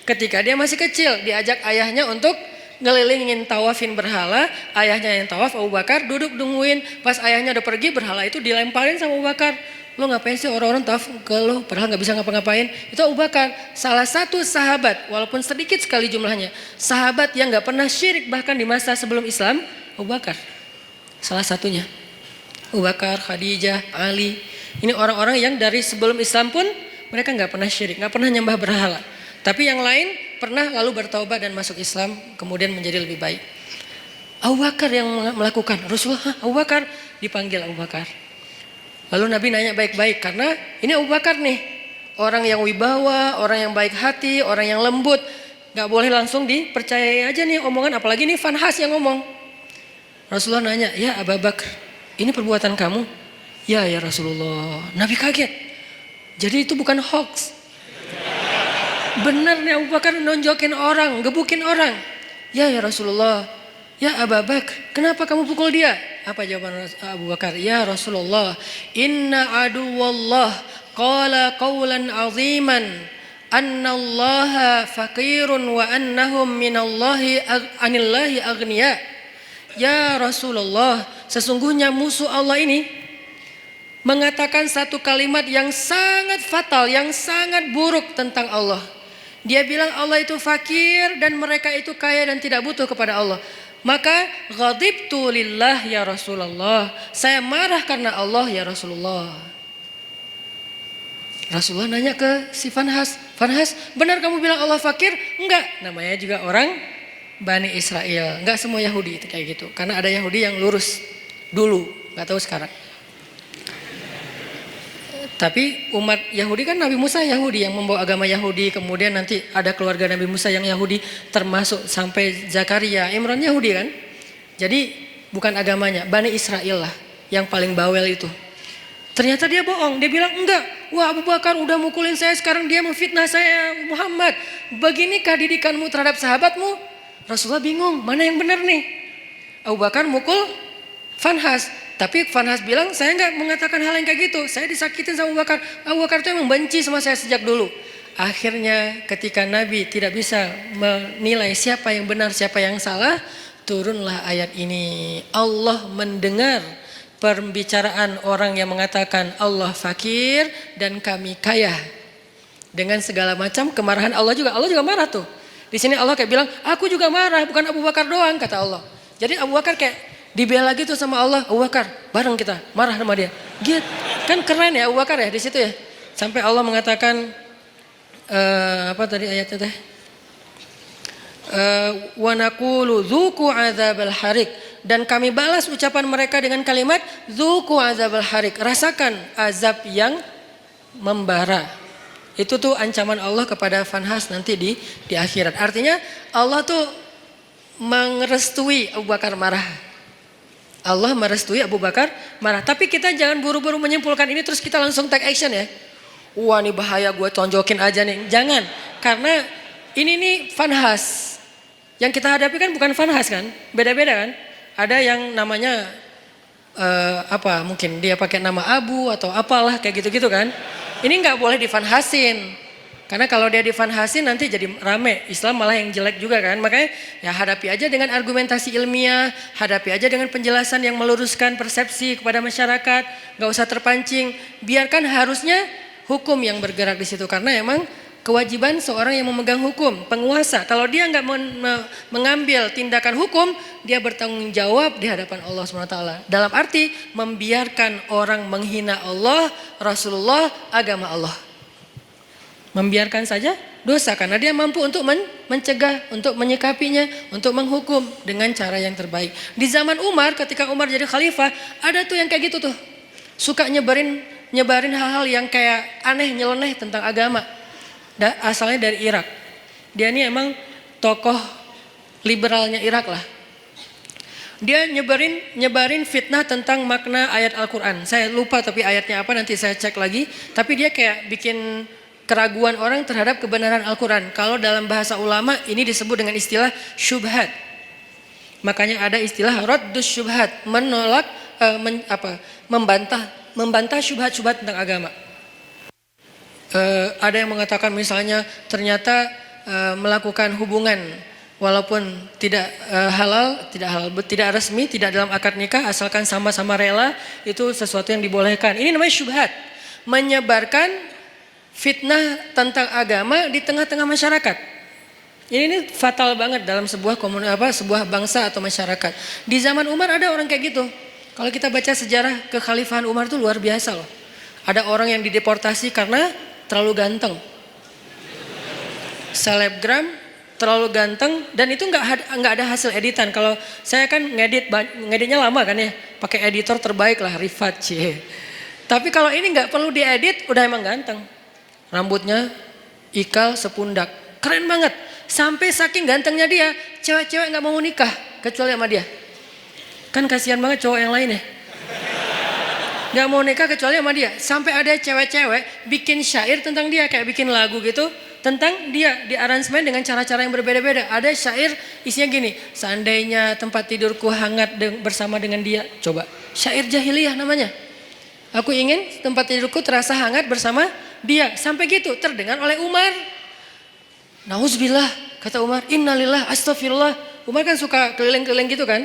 Ketika dia masih kecil, diajak ayahnya untuk ngelilingin tawafin berhala. Ayahnya yang tawaf, Abu Bakar duduk nungguin. Pas ayahnya udah pergi, berhala itu dilemparin sama Abu Bakar. Lo ngapain sih orang-orang tawaf ke lo, padahal gak bisa ngapa-ngapain. Itu Abu Bakar, salah satu sahabat, walaupun sedikit sekali jumlahnya, sahabat yang gak pernah syirik bahkan di masa sebelum Islam, Abu Bakar salah satunya. Abu Bakar, Khadijah, Ali. Ini orang-orang yang dari sebelum Islam pun mereka nggak pernah syirik, nggak pernah nyembah berhala. Tapi yang lain pernah lalu bertaubat dan masuk Islam, kemudian menjadi lebih baik. Abu Bakar yang melakukan. Rasulullah, Abu Bakar, dipanggil Abu Bakar. Lalu Nabi nanya baik-baik, karena ini Abu Bakar nih, orang yang wibawa, orang yang baik hati, orang yang lembut. Gak boleh langsung dipercayai aja nih omongan, apalagi nih Fanhas yang ngomong. Rasulullah nanya, ya Abu Bakar, ini perbuatan kamu? Ya Rasulullah. Nabi kaget. Jadi itu bukan hoax. Benar nih Abu Bakar nonjokin orang, gebukin orang. Ya Rasulullah. Ya Abu Bakar, kenapa kamu pukul dia? Apa jawaban Abu Bakar? Ya Rasulullah, inna aduwallah qala qawlan aziman annallaha faqirun wa annahum anillahi aghniya. Ya Rasulullah, sesungguhnya musuh Allah ini mengatakan satu kalimat yang sangat fatal, yang sangat buruk tentang Allah. Dia bilang Allah itu fakir dan mereka itu kaya dan tidak butuh kepada Allah. Maka ghadibtu lillah ya Rasulullah. Saya marah karena Allah ya Rasulullah. Rasulullah nanya ke si Fanhas. Fanhas, benar kamu bilang Allah fakir? Enggak, namanya juga orang Bani Israel. Enggak semua Yahudi itu kayak gitu. Karena ada Yahudi yang lurus dulu, enggak tahu sekarang. Tapi umat Yahudi kan Nabi Musa Yahudi yang membawa agama Yahudi. Kemudian nanti ada keluarga Nabi Musa yang Yahudi, termasuk sampai Zakaria, Imran Yahudi kan. Jadi bukan agamanya, Bani Israel lah yang paling bawel itu. Ternyata dia bohong, dia bilang enggak. Wah Abu Bakar udah mukulin saya, sekarang dia memfitnah saya. Muhammad, beginikah didikanmu terhadap sahabatmu? Rasulullah bingung, mana yang benar nih? Abu Bakar mukul Fanhas. Tapi Fanhas bilang, saya nggak mengatakan hal yang kayak gitu. Saya disakitin sama Abu Bakar. Abu Bakar itu emang benci sama saya sejak dulu. Akhirnya ketika Nabi tidak bisa menilai siapa yang benar, siapa yang salah, turunlah ayat ini. Allah mendengar pembicaraan orang yang mengatakan Allah fakir dan kami kaya. Dengan segala macam kemarahan Allah juga marah tuh. Di sini Allah kayak bilang, aku juga marah, bukan Abu Bakar doang, kata Allah. Jadi Abu Bakar kayak dibela gitu sama Allah. Abu Bakar, bareng kita marah sama dia. Gitu. Kan keren ya Abu Bakar ya di situ ya. Sampai Allah mengatakan apa tadi ayatnya teh? Wa naqulu dzuqu adzabal harik, dan kami balas ucapan mereka dengan kalimat dzuqu adzabal harik, rasakan azab yang membara. Itu tuh ancaman Allah kepada Fanhas nanti di akhirat. Artinya Allah tuh merestui Abu Bakar marah. Allah merestui Abu Bakar marah. Tapi kita jangan buru-buru menyimpulkan ini terus kita langsung take action ya. Wah ini bahaya, gue tonjokin aja nih. Jangan, karena ini nih Fanhas. Yang kita hadapi kan bukan Fanhas kan, beda-beda kan. Ada yang namanya mungkin dia pakai nama Abu atau apalah kayak gitu-gitu kan. Ini nggak boleh difanhasin. Karena kalau dia difanhasin nanti jadi rame, Islam malah yang jelek juga kan. Makanya ya hadapi aja dengan argumentasi ilmiah, hadapi aja dengan penjelasan yang meluruskan persepsi kepada masyarakat, gak usah terpancing. Biarkan harusnya hukum yang bergerak di situ, karena emang kewajiban seorang yang memegang hukum, penguasa. Kalau dia nggak mengambil tindakan hukum, dia bertanggung jawab di hadapan Allah SWT. Dalam arti membiarkan orang menghina Allah, Rasulullah, agama Allah. Membiarkan saja dosa, karena dia mampu untuk mencegah, untuk menyikapinya, untuk menghukum dengan cara yang terbaik. Di zaman Umar, ketika Umar jadi khalifah, ada tuh yang kayak gitu tuh. Suka nyebarin hal-hal yang kayak aneh, nyeleneh tentang agama. Asalnya dari Irak. Dia ini emang tokoh liberalnya Irak lah. Dia nyebarin fitnah tentang makna ayat Al-Quran. Saya lupa tapi ayatnya apa, nanti saya cek lagi. Tapi dia kayak bikin keraguan orang terhadap kebenaran Al-Quran. Kalau dalam bahasa ulama ini disebut dengan istilah syubhat. Makanya ada istilah raddus syubhat, menolak membantah syubhat-syubhat tentang agama. Ada yang mengatakan misalnya ternyata melakukan hubungan walaupun tidak halal, tidak resmi, tidak dalam akad nikah, asalkan sama-sama rela, itu sesuatu yang dibolehkan. Ini namanya syubhat, menyebarkan fitnah tentang agama di tengah-tengah masyarakat. Ini fatal banget dalam sebuah sebuah bangsa atau masyarakat. Di zaman Umar ada orang kayak gitu. Kalau kita baca sejarah kekhalifahan Umar itu luar biasa loh. Ada orang yang dideportasi karena terlalu ganteng. Selebgram terlalu ganteng dan itu nggak ada hasil editan. Kalau saya kan ngeditnya lama kan ya, pakai editor terbaik lah Rifat cie. Tapi kalau ini nggak perlu diedit, udah emang ganteng. Rambutnya ikal sepundak, keren banget. Sampai saking gantengnya dia, cewek-cewek nggak mau nikah kecuali sama dia. Kan kasihan banget cowok yang lain ya. Nggak mau nikah kecuali sama dia. Sampai ada cewek-cewek bikin syair tentang dia, kayak bikin lagu gitu tentang dia, di aransemen dengan cara-cara yang berbeda-beda. Ada syair isinya gini, seandainya tempat tidurku hangat bersama dengan dia. Coba, syair jahiliyah namanya. Aku ingin tempat tidurku terasa hangat bersama dia. Sampai gitu terdengar oleh Umar. Nauzubillah, kata Umar, innalillah, astagfirullah. Umar kan suka keliling-keliling gitu kan.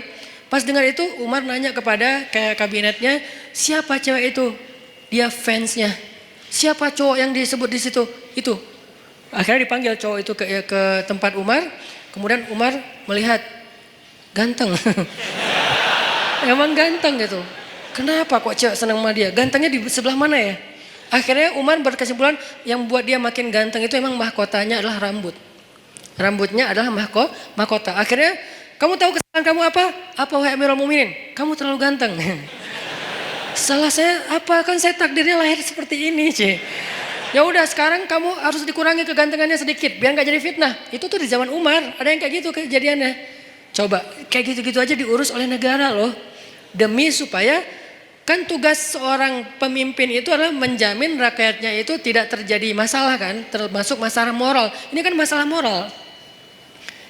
Pas dengar itu Umar nanya kepada kayak kabinetnya, siapa cewek itu? Dia fansnya. Siapa cowok yang disebut di situ? Itu. Akhirnya dipanggil cowok itu ke tempat Umar. Kemudian Umar melihat, ganteng. Emang ganteng gitu. Kenapa kok cewek senang sama dia? Gantengnya di sebelah mana ya? Akhirnya Umar berkesimpulan yang buat dia makin ganteng itu emang mahkotanya adalah rambut. Rambutnya adalah mahkota. Akhirnya, kamu tahu kesalahan kamu apa? Apa wahai Amirul Mukminin? Kamu terlalu ganteng. Salah saya apa? Kan saya takdirnya lahir seperti ini, Ci. Ya udah sekarang kamu harus dikurangi kegantengannya sedikit biar nggak jadi fitnah. Itu tuh di zaman Umar ada yang kayak gitu kejadiannya. Coba kayak gitu-gitu aja diurus oleh negara loh. Demi supaya kan tugas seorang pemimpin itu adalah menjamin rakyatnya itu tidak terjadi masalah kan, termasuk masalah moral. Ini kan masalah moral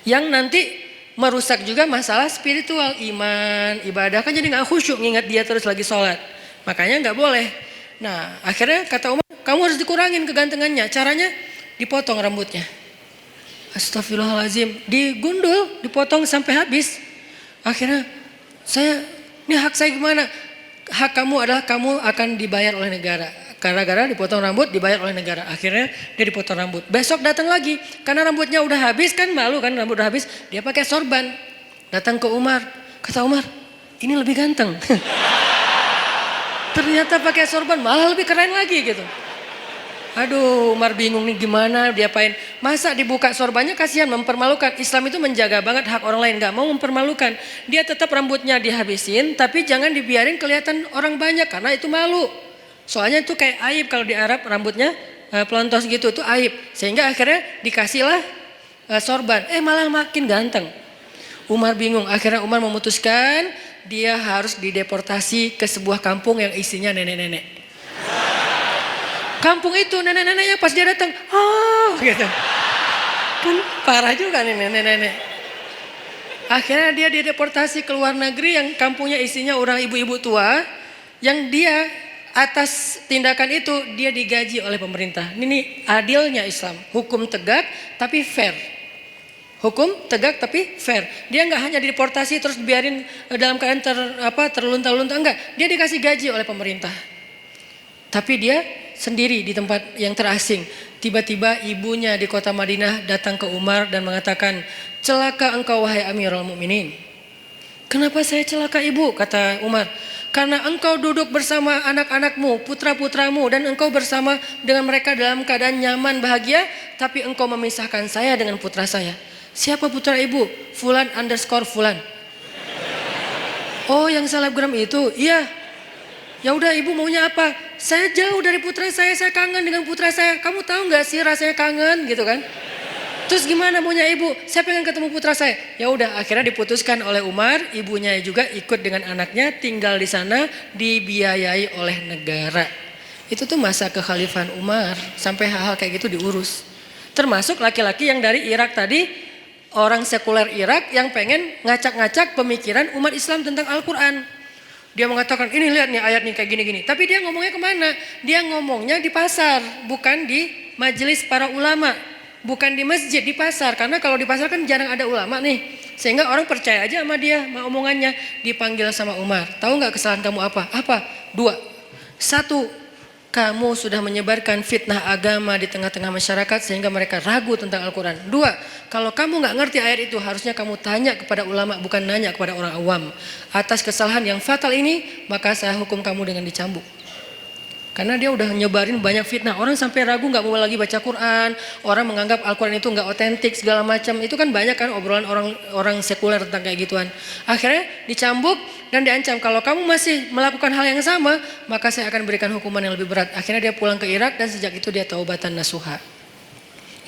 yang nanti merusak juga masalah spiritual, iman, ibadah kan jadi nggak khusyuk ngingat dia terus lagi sholat. Makanya nggak boleh. Nah akhirnya kata Umar, kamu harus dikurangin kegantengannya. Caranya dipotong rambutnya. Astagfirullahaladzim, digundul, dipotong sampai habis. Akhirnya ini hak saya gimana? Hak kamu adalah kamu akan dibayar oleh negara. Gara-gara dipotong rambut dibayar oleh negara. Akhirnya dia dipotong rambut. Besok datang lagi. Karena rambutnya udah habis kan, malu kan rambut udah habis. Dia pakai sorban. Datang ke Umar. Kata Umar, ini lebih ganteng. Ternyata pakai sorban malah lebih keren lagi gitu. Aduh Umar bingung nih gimana diapain. Masa dibuka sorbannya, kasihan mempermalukan. Islam itu menjaga banget hak orang lain. Gak mau mempermalukan. Dia tetap rambutnya dihabisin. Tapi jangan dibiarin kelihatan orang banyak. Karena itu malu. Soalnya itu kayak aib kalau di Arab rambutnya pelontos gitu itu aib. Sehingga akhirnya dikasihlah sorban. Malah makin ganteng. Umar bingung. Akhirnya Umar memutuskan dia harus dideportasi ke sebuah kampung yang isinya nenek-nenek. Kampung itu nenek-neneknya pas dia datang, gitu. Kan parah juga nih nenek-nenek. Akhirnya dia dideportasi ke luar negeri yang kampungnya isinya orang ibu-ibu tua. Yang dia atas tindakan itu dia digaji oleh pemerintah. Ini adilnya Islam, hukum tegak tapi fair. Hukum tegak tapi fair. Dia nggak hanya dideportasi terus biarin dalam keadaan terlunta-lunta, enggak. Dia dikasih gaji oleh pemerintah. Tapi dia sendiri di tempat yang terasing. Tiba-tiba ibunya di kota Madinah datang ke Umar dan mengatakan, celaka engkau wahai Amirul Mukminin. Kenapa saya celaka ibu? Kata Umar. Karena engkau duduk bersama anak-anakmu, putra-putramu, dan engkau bersama dengan mereka dalam keadaan nyaman, bahagia, tapi engkau memisahkan saya dengan putra saya. Siapa putra ibu? Fulan underscore Fulan. Oh yang selebgram itu? Iya. Ya udah ibu maunya apa? Saya jauh dari putra saya kangen dengan putra saya. Kamu tahu nggak sih rasanya kangen gitu kan? Terus gimana maunya ibu? Saya pengen ketemu putra saya. Ya udah akhirnya diputuskan oleh Umar, ibunya juga ikut dengan anaknya tinggal di sana dibiayai oleh negara. Itu tuh masa kekhalifahan Umar sampai hal-hal kayak gitu diurus. Termasuk laki-laki yang dari Irak tadi, orang sekuler Irak yang pengen ngacak-ngacak pemikiran umat Islam tentang Al-Quran. Dia mengatakan ini lihat nih ayat nih kayak gini-gini. Tapi dia ngomongnya kemana? Dia ngomongnya di pasar, bukan di majelis para ulama. Bukan di masjid, di pasar. Karena kalau di pasar kan jarang ada ulama nih. Sehingga orang percaya aja sama dia, sama omongannya. Dipanggil sama Umar. Tahu nggak kesalahan kamu apa? Apa? 2. 1. kamu sudah menyebarkan fitnah agama di tengah-tengah masyarakat sehingga mereka ragu tentang Al-Quran. 2, kalau kamu nggak ngerti ayat itu harusnya kamu tanya kepada ulama, bukan nanya kepada orang awam. Atas kesalahan yang fatal ini maka saya hukum kamu dengan dicambuk. Karena dia udah nyebarin banyak fitnah. Orang sampai ragu nggak mau lagi baca Quran. Orang menganggap Al-Quran itu nggak otentik segala macam. Itu kan banyak kan obrolan orang sekuler tentang kayak gituan. Akhirnya dicambuk dan diancam. Kalau kamu masih melakukan hal yang sama, maka saya akan berikan hukuman yang lebih berat. Akhirnya dia pulang ke Irak dan sejak itu dia taubatan nasuha.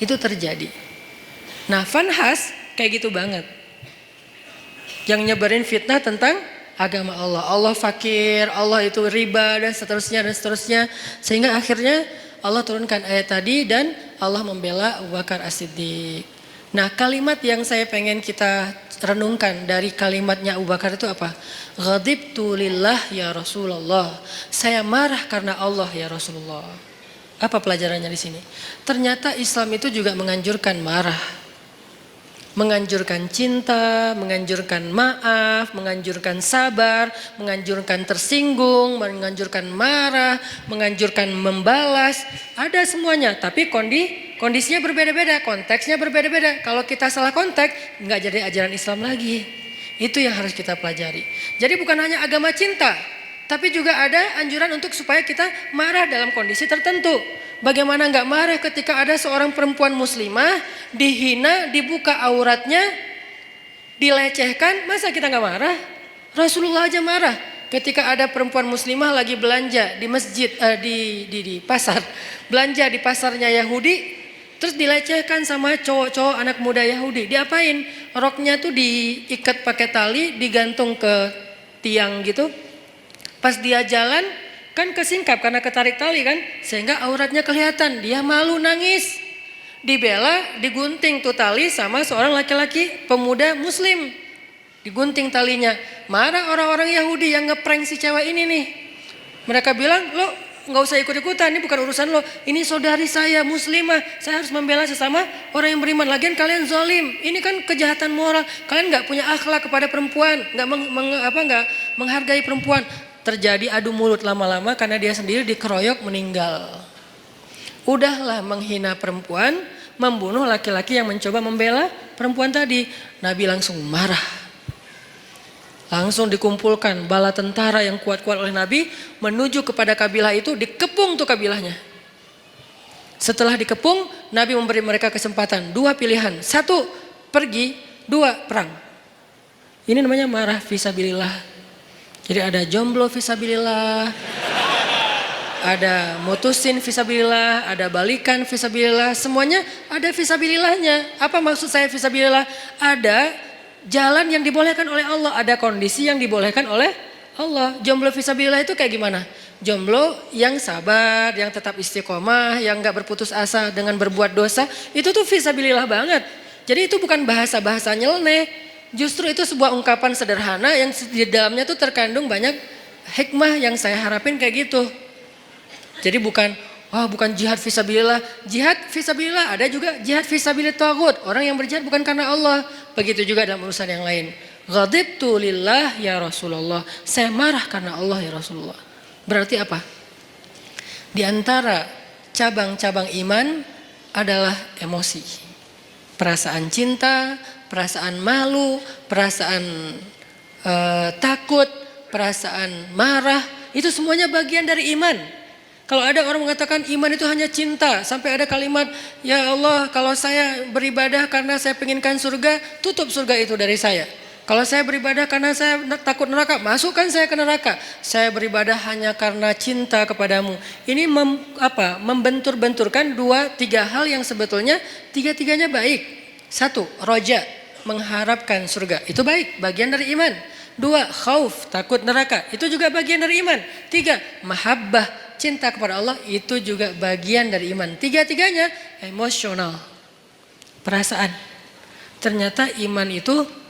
Itu terjadi. Nah, Vanhas kayak gitu banget. Yang nyebarin fitnah tentang agama Allah. Allah fakir, Allah itu riba dan seterusnya. Sehingga akhirnya Allah turunkan ayat tadi dan Allah membela Abu Bakar As-Siddiq. Nah, kalimat yang saya pengen kita renungkan dari kalimatnya Abu Bakar itu apa? Ghadibtu lillah ya Rasulullah. Saya marah karena Allah ya Rasulullah. Apa pelajarannya di sini? Ternyata Islam itu juga menganjurkan marah. Menganjurkan cinta, menganjurkan maaf, menganjurkan sabar, menganjurkan tersinggung, menganjurkan marah, menganjurkan membalas. Ada semuanya, tapi kondisinya berbeda-beda, konteksnya berbeda-beda. Kalau kita salah konteks, nggak jadi ajaran Islam lagi. Itu yang harus kita pelajari. Jadi bukan hanya agama cinta, tapi juga ada anjuran untuk supaya kita marah dalam kondisi tertentu. Bagaimana nggak marah ketika ada seorang perempuan muslimah dihina, dibuka auratnya, dilecehkan, masa kita nggak marah? Rasulullah aja marah ketika ada perempuan muslimah lagi belanja di masjid, di pasar, belanja di pasarnya Yahudi, terus dilecehkan sama cowok-cowok anak muda Yahudi. Diapain? Roknya tuh diikat pakai tali, digantung ke tiang gitu. Pas dia jalan kan kesingkap karena ketarik tali kan, sehingga auratnya kelihatan. Dia malu, nangis, dibela, digunting tuh tali sama seorang laki-laki pemuda muslim, digunting talinya. Marah orang-orang Yahudi yang ngeprank si cewek ini nih. Mereka bilang, lo nggak usah ikut-ikutan, ini bukan urusan lo, ini saudari saya muslimah, saya harus membela sesama orang yang beriman. Lagian kalian zalim, ini kan kejahatan moral, kalian nggak punya akhlak kepada perempuan, nggak menghargai perempuan. Terjadi adu mulut lama-lama karena dia sendiri dikeroyok meninggal. Udahlah menghina perempuan, membunuh laki-laki yang mencoba membela perempuan tadi. Nabi langsung marah. Langsung dikumpulkan bala tentara yang kuat-kuat oleh Nabi menuju kepada kabilah itu, dikepung tuh kabilahnya. Setelah dikepung, Nabi memberi mereka kesempatan, 2 pilihan. 1 pergi, 2 perang. Ini namanya marah fisabilillah. Jadi ada jomblo fisabilillah, ada mutusin fisabilillah, ada balikan fisabilillah, semuanya ada fisabilillahnya. Apa maksud saya fisabilillah? Ada jalan yang dibolehkan oleh Allah, ada kondisi yang dibolehkan oleh Allah. Jomblo fisabilillah itu kayak gimana? Jomblo yang sabar, yang tetap istiqomah, yang gak berputus asa dengan berbuat dosa, itu tuh fisabilillah banget. Jadi itu bukan bahasa-bahasa nyeleneh. Justru itu sebuah ungkapan sederhana yang di dalamnya tuh terkandung banyak hikmah yang saya harapin kayak gitu. Jadi bukan jihad fisabilillah. Jihad fisabilillah ada juga jihad fisabilillah taghut. Orang yang berjihad bukan karena Allah. Begitu juga dalam urusan yang lain. Ghadibtu lillah ya Rasulullah. Saya marah karena Allah ya Rasulullah. Berarti apa? Di antara cabang-cabang iman adalah emosi. Perasaan cinta, perasaan malu, perasaan takut, perasaan marah, itu semuanya bagian dari iman. Kalau ada orang mengatakan iman itu hanya cinta, sampai ada kalimat, ya Allah kalau saya beribadah karena saya penginkan surga, tutup surga itu dari saya. Kalau saya beribadah karena saya takut neraka, masukkan saya ke neraka. Saya beribadah hanya karena cinta kepadamu. Ini membentur-benturkan 2-3 hal yang sebetulnya 3-tiganya baik. 1, roja, mengharapkan surga, itu baik, bagian dari iman. 2, khauf, takut neraka, itu juga bagian dari iman. 3, mahabbah, cinta kepada Allah, itu juga bagian dari iman. 3-tiganya emosional, perasaan. Ternyata iman itu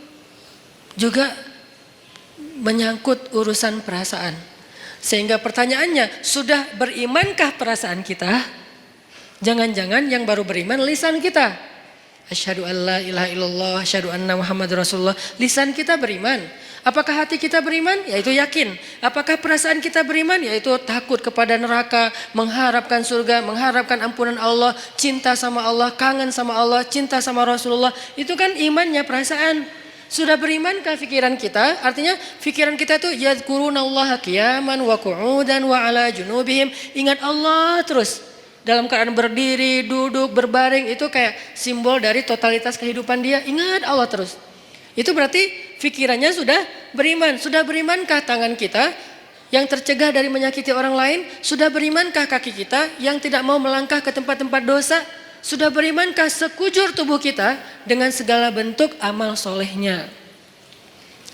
juga menyangkut urusan perasaan. Sehingga pertanyaannya, sudah berimankah perasaan kita? Jangan-jangan yang baru beriman lisan kita. Asyhadu an la ilaha illallah, asyhadu anna Muhammadur Rasulullah. Lisan kita beriman. Apakah hati kita beriman? Yaitu yakin. Apakah perasaan kita beriman? Yaitu takut kepada neraka, mengharapkan surga, mengharapkan ampunan Allah, cinta sama Allah, kangen sama Allah, cinta sama Rasulullah. Itu kan imannya, perasaan. Sudah berimankah pikiran kita? Artinya pikiran kita itu yadhkurunallaha qiyaman wa qu'udan wa ala junubihim. Ingat Allah terus. Dalam keadaan berdiri, duduk, berbaring, itu kayak simbol dari totalitas kehidupan dia. Ingat Allah terus. Itu berarti pikirannya sudah beriman. Sudah berimankah tangan kita yang tercegah dari menyakiti orang lain? Sudah berimankah kaki kita yang tidak mau melangkah ke tempat-tempat dosa? Sudah berimankah sekujur tubuh kita dengan segala bentuk amal solehnya?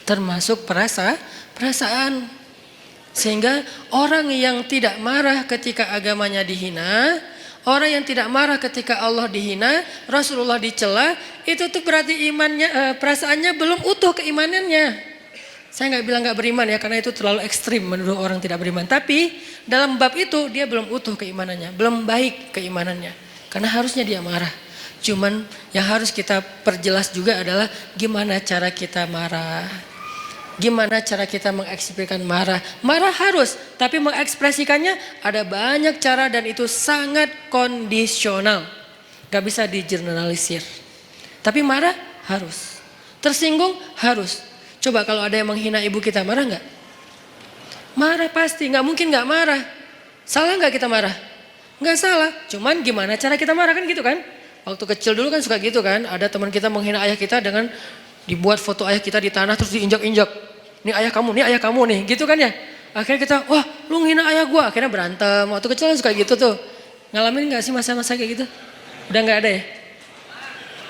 Termasuk perasaan. Sehingga orang yang tidak marah ketika agamanya dihina, orang yang tidak marah ketika Allah dihina, Rasulullah dicela, itu tuh berarti imannya, perasaannya belum utuh keimanannya. Saya nggak bilang nggak beriman ya, karena itu terlalu ekstrim menurut orang tidak beriman. Tapi dalam bab itu dia belum utuh keimanannya, belum baik keimanannya. Karena harusnya dia marah. Cuman yang harus kita perjelas juga adalah gimana cara kita marah. Gimana cara kita mengekspresikan marah? Marah harus, tapi mengekspresikannya ada banyak cara dan itu sangat kondisional. Gak bisa digeneralisir. Tapi marah harus. Tersinggung harus. Coba kalau ada yang menghina ibu kita, marah gak? Marah pasti, gak mungkin gak marah. Salah gak kita marah? Gak salah, cuman gimana cara kita marah kan gitu kan? Waktu kecil dulu kan suka gitu kan, ada teman kita menghina ayah kita dengan dibuat foto ayah kita di tanah terus diinjak-injak. Nih ayah kamu nih, gitu kan ya. Akhirnya kita, wah lu ngina ayah gua, akhirnya berantem. Waktu kecil suka gitu tuh. Ngalamin gak sih masa-masa kayak gitu? Udah gak ada ya?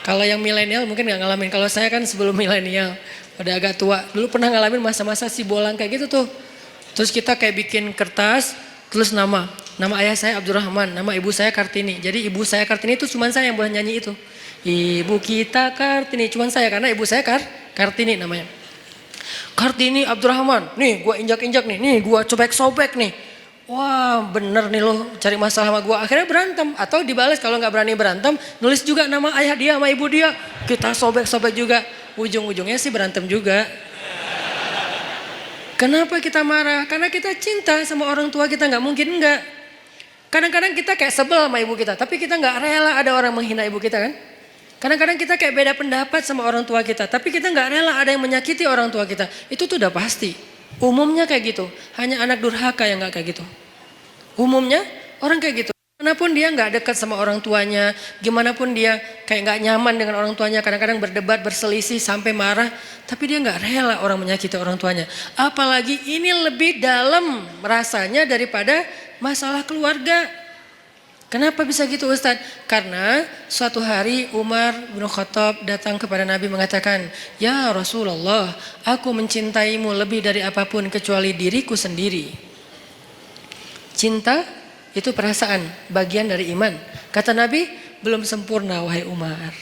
Kalau yang milenial mungkin gak ngalamin. Kalau saya kan sebelum milenial, udah agak tua. Dulu pernah ngalamin masa-masa si bolang kayak gitu tuh. Terus kita kayak bikin kertas, tulis nama ayah saya Abdurrahman, nama ibu saya Kartini. Jadi ibu saya Kartini itu cuma saya yang boleh nyanyi itu. Ibu kita Kartini, cuma saya karena ibu saya Kartini namanya. Kartini Abdurrahman, nih gue injak-injak nih gue sobek-sobek nih. Wah bener nih lo cari masalah sama gue. Akhirnya berantem atau dibales kalau gak berani berantem. Nulis juga nama ayah dia sama ibu dia. Kita sobek-sobek juga. Ujung-ujungnya sih berantem juga. Kenapa kita marah? Karena kita cinta sama orang tua kita, gak mungkin enggak. Kadang-kadang kita kayak sebel sama ibu kita. Tapi kita gak rela ada orang menghina ibu kita kan. Kadang-kadang kita kayak beda pendapat sama orang tua kita. Tapi kita gak rela ada yang menyakiti orang tua kita. Itu tuh udah pasti. Umumnya kayak gitu. Hanya anak durhaka yang gak kayak gitu. Umumnya orang kayak gitu. Gimanapun dia gak dekat sama orang tuanya. Gimana pun dia kayak gak nyaman dengan orang tuanya. Kadang-kadang berdebat, berselisih sampai marah. Tapi dia gak rela orang menyakiti orang tuanya. Apalagi ini lebih dalam rasanya daripada masalah keluarga. Kenapa bisa gitu Ustadz? Karena suatu hari Umar bin Khattab datang kepada Nabi mengatakan, ya Rasulullah, aku mencintaimu lebih dari apapun kecuali diriku sendiri. Cinta itu perasaan, bagian dari iman. Kata Nabi, belum sempurna wahai Umar.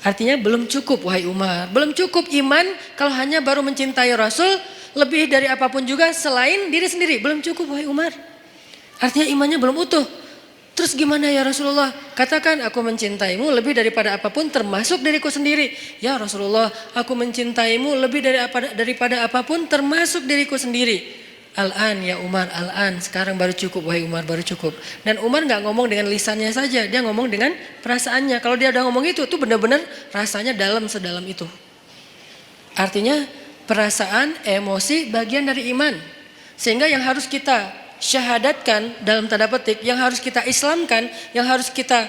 Artinya belum cukup wahai Umar. Belum cukup iman kalau hanya baru mencintai Rasul lebih dari apapun juga selain diri sendiri. Belum cukup wahai Umar. Artinya imannya belum utuh. Terus gimana ya Rasulullah? Katakan aku mencintaimu lebih daripada apapun termasuk diriku sendiri. Ya Rasulullah, aku mencintaimu lebih daripada apapun termasuk diriku sendiri. Al-an ya Umar, al-an. Sekarang baru cukup wahai Umar, baru cukup. Dan Umar gak ngomong dengan lisannya saja, dia ngomong dengan perasaannya. Kalau dia udah ngomong itu benar-benar rasanya dalam sedalam itu. Artinya perasaan, emosi bagian dari iman. Sehingga yang harus kita syahadatkan dalam tanda petik, yang harus kita islamkan, yang harus kita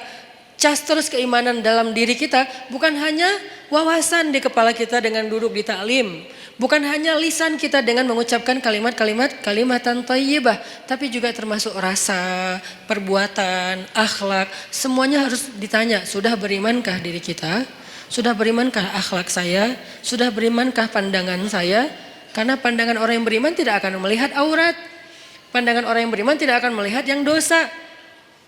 cas terus keimanan dalam diri kita, bukan hanya wawasan di kepala kita dengan duduk di taklim, bukan hanya lisan kita dengan mengucapkan kalimatan thayyibah, tapi juga termasuk rasa, perbuatan, akhlak, semuanya harus ditanya, sudah berimankah diri kita? Sudah berimankah akhlak saya? Sudah berimankah pandangan saya? Karena pandangan orang yang beriman tidak akan melihat aurat. Pandangan orang yang beriman tidak akan melihat yang dosa.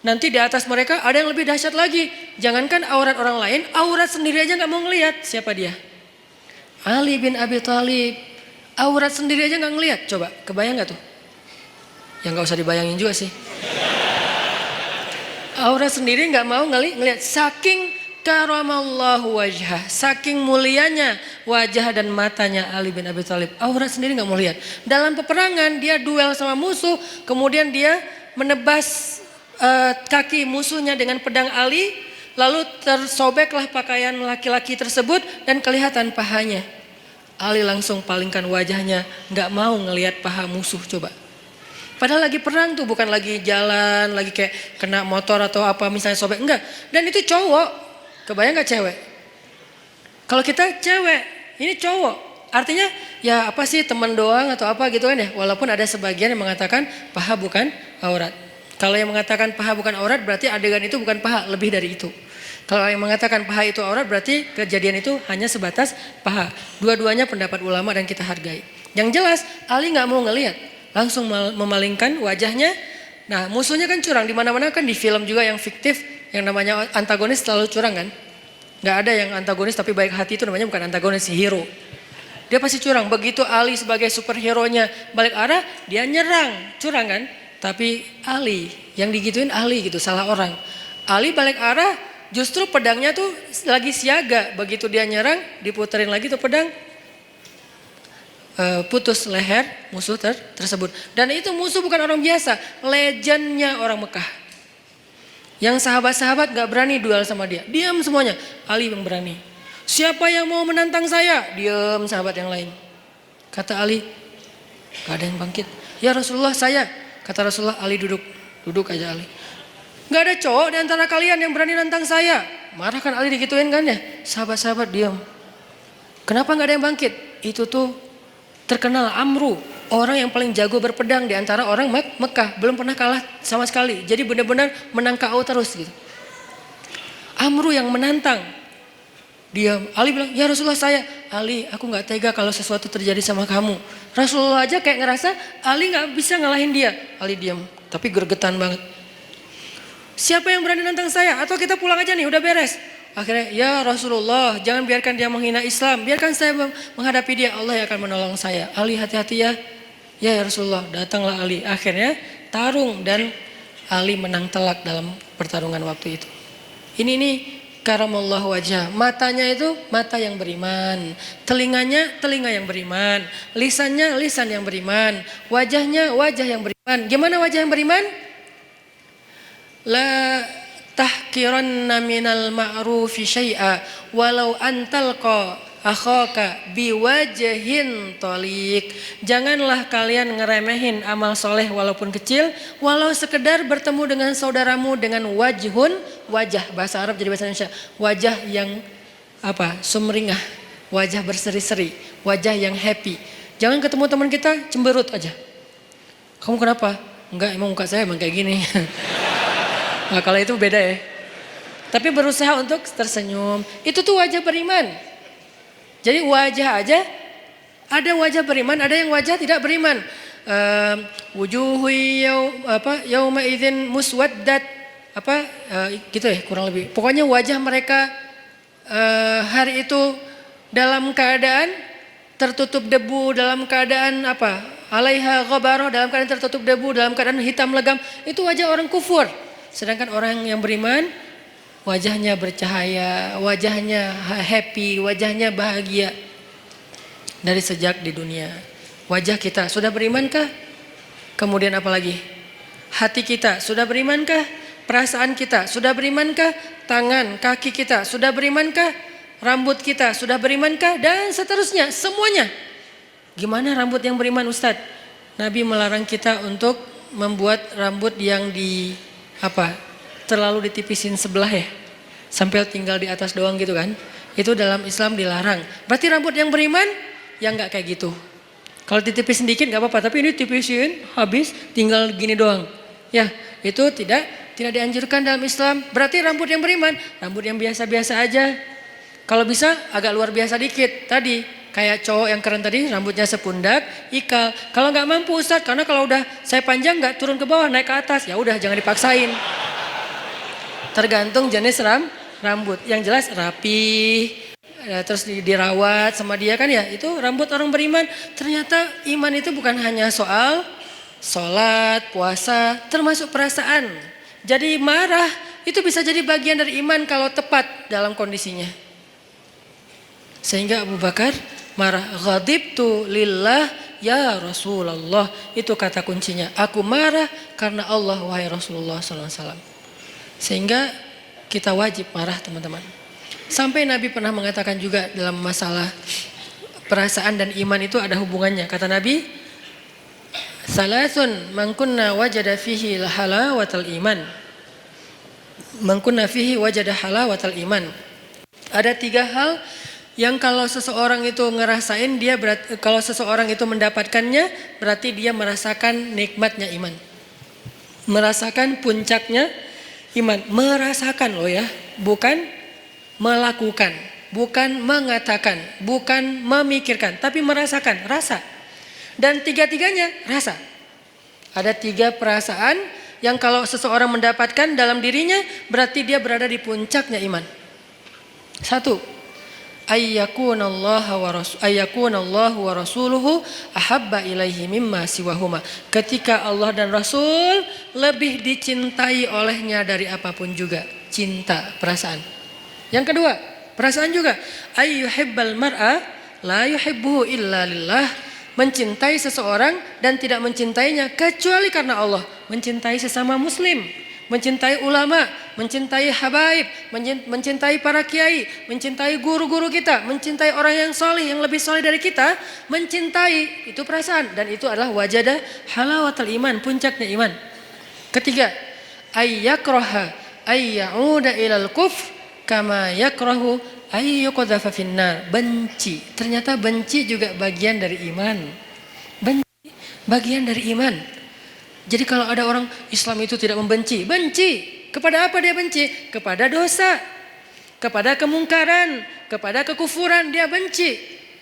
Nanti di atas mereka ada yang lebih dahsyat lagi. Jangankan aurat orang lain, aurat sendiri aja gak mau ngelihat. Siapa dia? Ali bin Abi Thalib. Aurat sendiri aja gak ngelihat. Coba, kebayang gak tuh? Ya gak usah dibayangin juga sih. Aurat sendiri gak mau ngelihat. Saking Karamallahu wajhah, saking mulianya wajah dan matanya Ali bin Abi Thalib. Aurat sendiri nggak mau lihat. Dalam peperangan dia duel sama musuh, kemudian dia menebas kaki musuhnya dengan pedang Ali, lalu tersobeklah pakaian laki-laki tersebut dan kelihatan pahanya. Ali langsung palingkan wajahnya, nggak mau ngelihat paha musuh. Coba. Padahal lagi perang tuh, bukan lagi jalan, lagi kayak kena motor atau apa misalnya sobek, enggak. Dan itu cowok. Kebayang gak cewek? Kalau kita cewek, ini cowok. Artinya ya apa sih, teman doang atau apa gitu kan ya. Walaupun ada sebagian yang mengatakan paha bukan aurat. Kalau yang mengatakan paha bukan aurat berarti adegan itu bukan paha, lebih dari itu. Kalau yang mengatakan paha itu aurat berarti kejadian itu hanya sebatas paha. Dua-duanya pendapat ulama dan kita hargai. Yang jelas Ali gak mau ngelihat, langsung memalingkan wajahnya. Nah musuhnya kan curang, di mana-mana kan di film juga yang fiktif. Yang namanya antagonis selalu curang kan? Gak ada yang antagonis tapi baik hati, itu namanya bukan antagonis, hero. Dia pasti curang. Begitu Ali sebagai superhero-nya balik arah, dia nyerang, curang kan? Tapi Ali, yang digituin Ali gitu, salah orang. Ali balik arah, justru pedangnya tuh lagi siaga. Begitu dia nyerang, diputerin lagi tuh pedang, putus leher musuh tersebut. Dan itu musuh bukan orang biasa, legendnya orang Mekah. Yang sahabat-sahabat gak berani duel sama dia. Diam semuanya. Ali yang berani. Siapa yang mau menantang saya? Diam sahabat yang lain. Kata Ali, gak ada yang bangkit. Ya Rasulullah saya. Kata Rasulullah, Ali duduk. Duduk aja Ali. Gak ada cowok di antara kalian yang berani nantang saya. Marah kan Ali digituin kan ya. Sahabat-sahabat diam. Kenapa gak ada yang bangkit? Itu tuh terkenal Amru. Orang yang paling jago berpedang di antara orang Mekah. Belum pernah kalah sama sekali. Jadi benar-benar menang KO terus gitu. Amru yang menantang. Dia, Ali bilang, ya Rasulullah saya. Ali, aku gak tega kalau sesuatu terjadi sama kamu. Rasulullah aja kayak ngerasa Ali gak bisa ngalahin dia. Ali diam, tapi gergetan banget. Siapa yang berani nantang saya? Atau kita pulang aja nih, udah beres. Akhirnya, ya Rasulullah, jangan biarkan dia menghina Islam. Biarkan saya menghadapi dia, Allah yang akan menolong saya. Ali hati-hati ya. Ya Rasulullah, datanglah Ali. Akhirnya tarung dan Ali menang telak dalam pertarungan waktu itu. Ini nih karamallahu wajah. Matanya itu mata yang beriman. Telinganya telinga yang beriman. Lisannya lisan yang beriman. Wajahnya wajah yang beriman. Gimana wajah yang beriman? La tahkiranna minal ma'rufi syai'a walau antalqa akhaka biwajhin taliq. Janganlah kalian ngeremehin amal soleh walaupun kecil, walau sekedar bertemu dengan saudaramu dengan wajhun, wajah, bahasa Arab jadi bahasa Indonesia, wajah yang apa, sumringah, wajah berseri-seri, wajah yang happy. Jangan ketemu teman kita cemberut aja. Kamu kenapa? Enggak, emang muka saya emang kayak gini. Nah, kalau itu beda ya. Tapi berusaha untuk tersenyum, itu tuh wajah beriman. Jadi wajah aja, ada wajah beriman, ada yang wajah tidak beriman. Wujuhu yauma idzin muswaddat, gitu ya kurang lebih. Pokoknya wajah mereka hari itu dalam keadaan tertutup debu, dalam keadaan apa? Alaiha ghabarah, dalam keadaan tertutup debu, dalam keadaan hitam legam. Itu wajah orang kufur. Sedangkan orang yang beriman wajahnya bercahaya, wajahnya happy, wajahnya bahagia dari sejak di dunia. Wajah kita sudah berimankah? Kemudian apa lagi? Hati kita sudah berimankah? Perasaan kita sudah berimankah? Tangan, kaki kita sudah berimankah? Rambut kita sudah berimankah? Dan seterusnya, semuanya. Gimana rambut yang beriman Ustadz? Nabi melarang kita untuk membuat rambut yang terlalu ditipisin sebelah ya, sampai tinggal di atas doang gitu kan. Itu dalam Islam dilarang. Berarti rambut yang beriman yang nggak kayak gitu. Kalau ditipis sedikit nggak apa-apa, tapi ini tipisin habis tinggal gini doang. Ya, itu tidak dianjurkan dalam Islam. Berarti rambut yang beriman, rambut yang biasa-biasa aja. Kalau bisa agak luar biasa dikit. Tadi kayak cowok yang keren tadi, rambutnya sepundak, ikal. Kalau nggak mampu Ustadz, karena kalau udah saya panjang nggak turun ke bawah, naik ke atas, ya udah jangan dipaksain. Tergantung jenis rambut. Yang jelas rapi, terus dirawat sama dia kan ya. Itu rambut orang beriman. Ternyata iman itu bukan hanya soal sholat, puasa, termasuk perasaan. Jadi marah itu bisa jadi bagian dari iman kalau tepat dalam kondisinya. Sehingga Abu Bakar marah, ghadibtu lillah ya Rasulullah. Itu kata kuncinya. Aku marah karena Allah wahai Rasulullah SAW. Sehingga kita wajib marah teman-teman. Sampai Nabi pernah mengatakan juga dalam masalah perasaan dan iman itu ada hubungannya. Kata Nabi, salasun man kunna wajada fihi halawatal iman. Man kunna fihi wajada halawatal iman. Ada 3 hal yang kalau seseorang itu ngerasain dia kalau seseorang itu mendapatkannya berarti dia merasakan nikmatnya iman. Merasakan puncaknya iman. Merasakan loh ya, bukan melakukan, bukan mengatakan, bukan memikirkan, tapi merasakan, rasa. Dan 3-tiganya rasa. Ada 3 perasaan yang kalau seseorang mendapatkan dalam dirinya berarti dia berada di puncaknya iman. 1. Ayyakunallahu wa rasuluhu ahabba ilaihi mimma siwahuma. Ketika Allah dan Rasul lebih dicintai olehnya dari apapun juga. Cinta, perasaan. Yang kedua, perasaan juga. Ayyuhibbal mar'a la yuhibbuhu illa lillah. Mencintai seseorang dan tidak mencintainya kecuali karena Allah. Mencintai sesama muslim, mencintai ulama, mencintai habaib, mencintai para kiai, mencintai guru-guru kita, mencintai orang yang soleh, yang lebih soleh dari kita, mencintai, itu perasaan. Dan itu adalah wajada halawatul iman, puncaknya iman. Ketiga, ayyakraha ayyauda ilal kufr kama yakrahu ayyuqadhafa finnar. Benci, ternyata benci juga bagian dari iman. Benci bagian dari iman. Jadi kalau ada orang Islam itu tidak membenci, benci. Kepada apa dia benci? Kepada dosa, kepada kemungkaran, kepada kekufuran dia benci.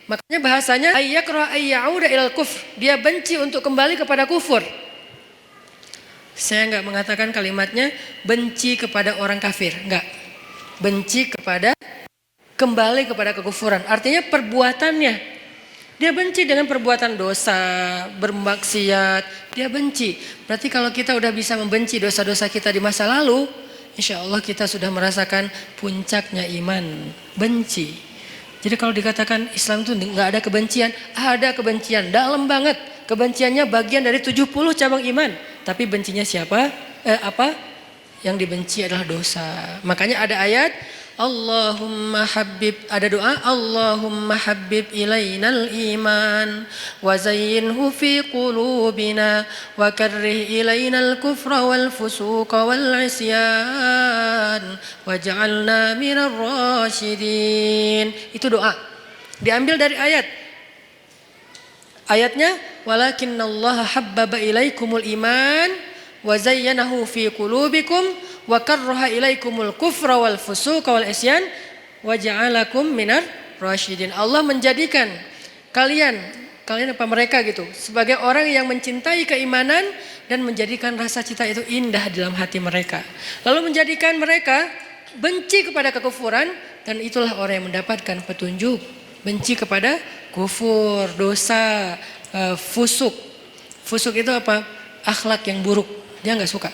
Makanya bahasanya ayyakrah ayyauda ilal kufr. Dia benci untuk kembali kepada kufur. Saya enggak mengatakan kalimatnya benci kepada orang kafir, enggak. Benci kepada kembali kepada kekufuran. Artinya perbuatannya. Dia benci dengan perbuatan dosa, bermaksiat, dia benci. Berarti kalau kita udah bisa membenci dosa-dosa kita di masa lalu, insya Allah kita sudah merasakan puncaknya iman, benci. Jadi kalau dikatakan Islam itu nggak ada kebencian, ada kebencian, dalam banget. Kebenciannya bagian dari 70 cabang iman. Tapi bencinya siapa? Apa? Yang dibenci adalah dosa. Makanya ada ayat, Allahumma habib, ada doa, Allahumma habib ilainal iman wa zayyinhu fi qulubina wa karrih ilainal kufra wal fusuqa wal isyan waj'alna minar rasyidin. Itu doa. Diambil dari ayat. Ayatnya, walakinnallaha habbaba ilaikumul iman wa zayyanahu fi qulubikum wa karraha ilaikumul kufra wal fusuqa wal isyan wa ja'alakum minar rasyidin. Allah menjadikan kalian apa mereka gitu sebagai orang yang mencintai keimanan dan menjadikan rasa cinta itu indah dalam hati mereka. Lalu menjadikan mereka benci kepada kekufuran dan itulah orang yang mendapatkan petunjuk. Benci kepada kufur, dosa, fusuk. Fusuk itu apa? Akhlak yang buruk. Dia nggak suka.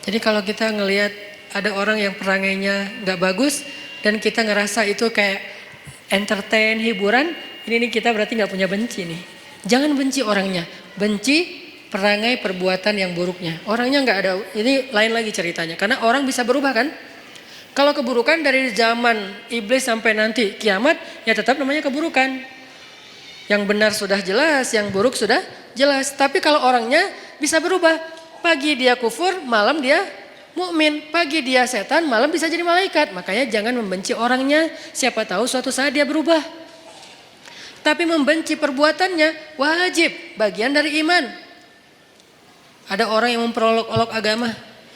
Jadi kalau kita ngelihat ada orang yang perangainya nggak bagus dan kita ngerasa itu kayak entertain, hiburan, ini kita berarti nggak punya benci nih. Jangan benci orangnya, benci perangai perbuatan yang buruknya. Orangnya nggak ada, ini lain lagi ceritanya. Karena orang bisa berubah kan? Kalau keburukan dari zaman iblis sampai nanti kiamat, ya tetap namanya keburukan. Yang benar sudah jelas, yang buruk sudah jelas. Tapi kalau orangnya bisa berubah. Pagi dia kufur, malam dia mukmin. Pagi dia setan, malam bisa jadi malaikat. Makanya jangan membenci orangnya. Siapa tahu suatu saat dia berubah. Tapi membenci perbuatannya wajib, bagian dari iman. Ada orang yang memperolok-olok agama.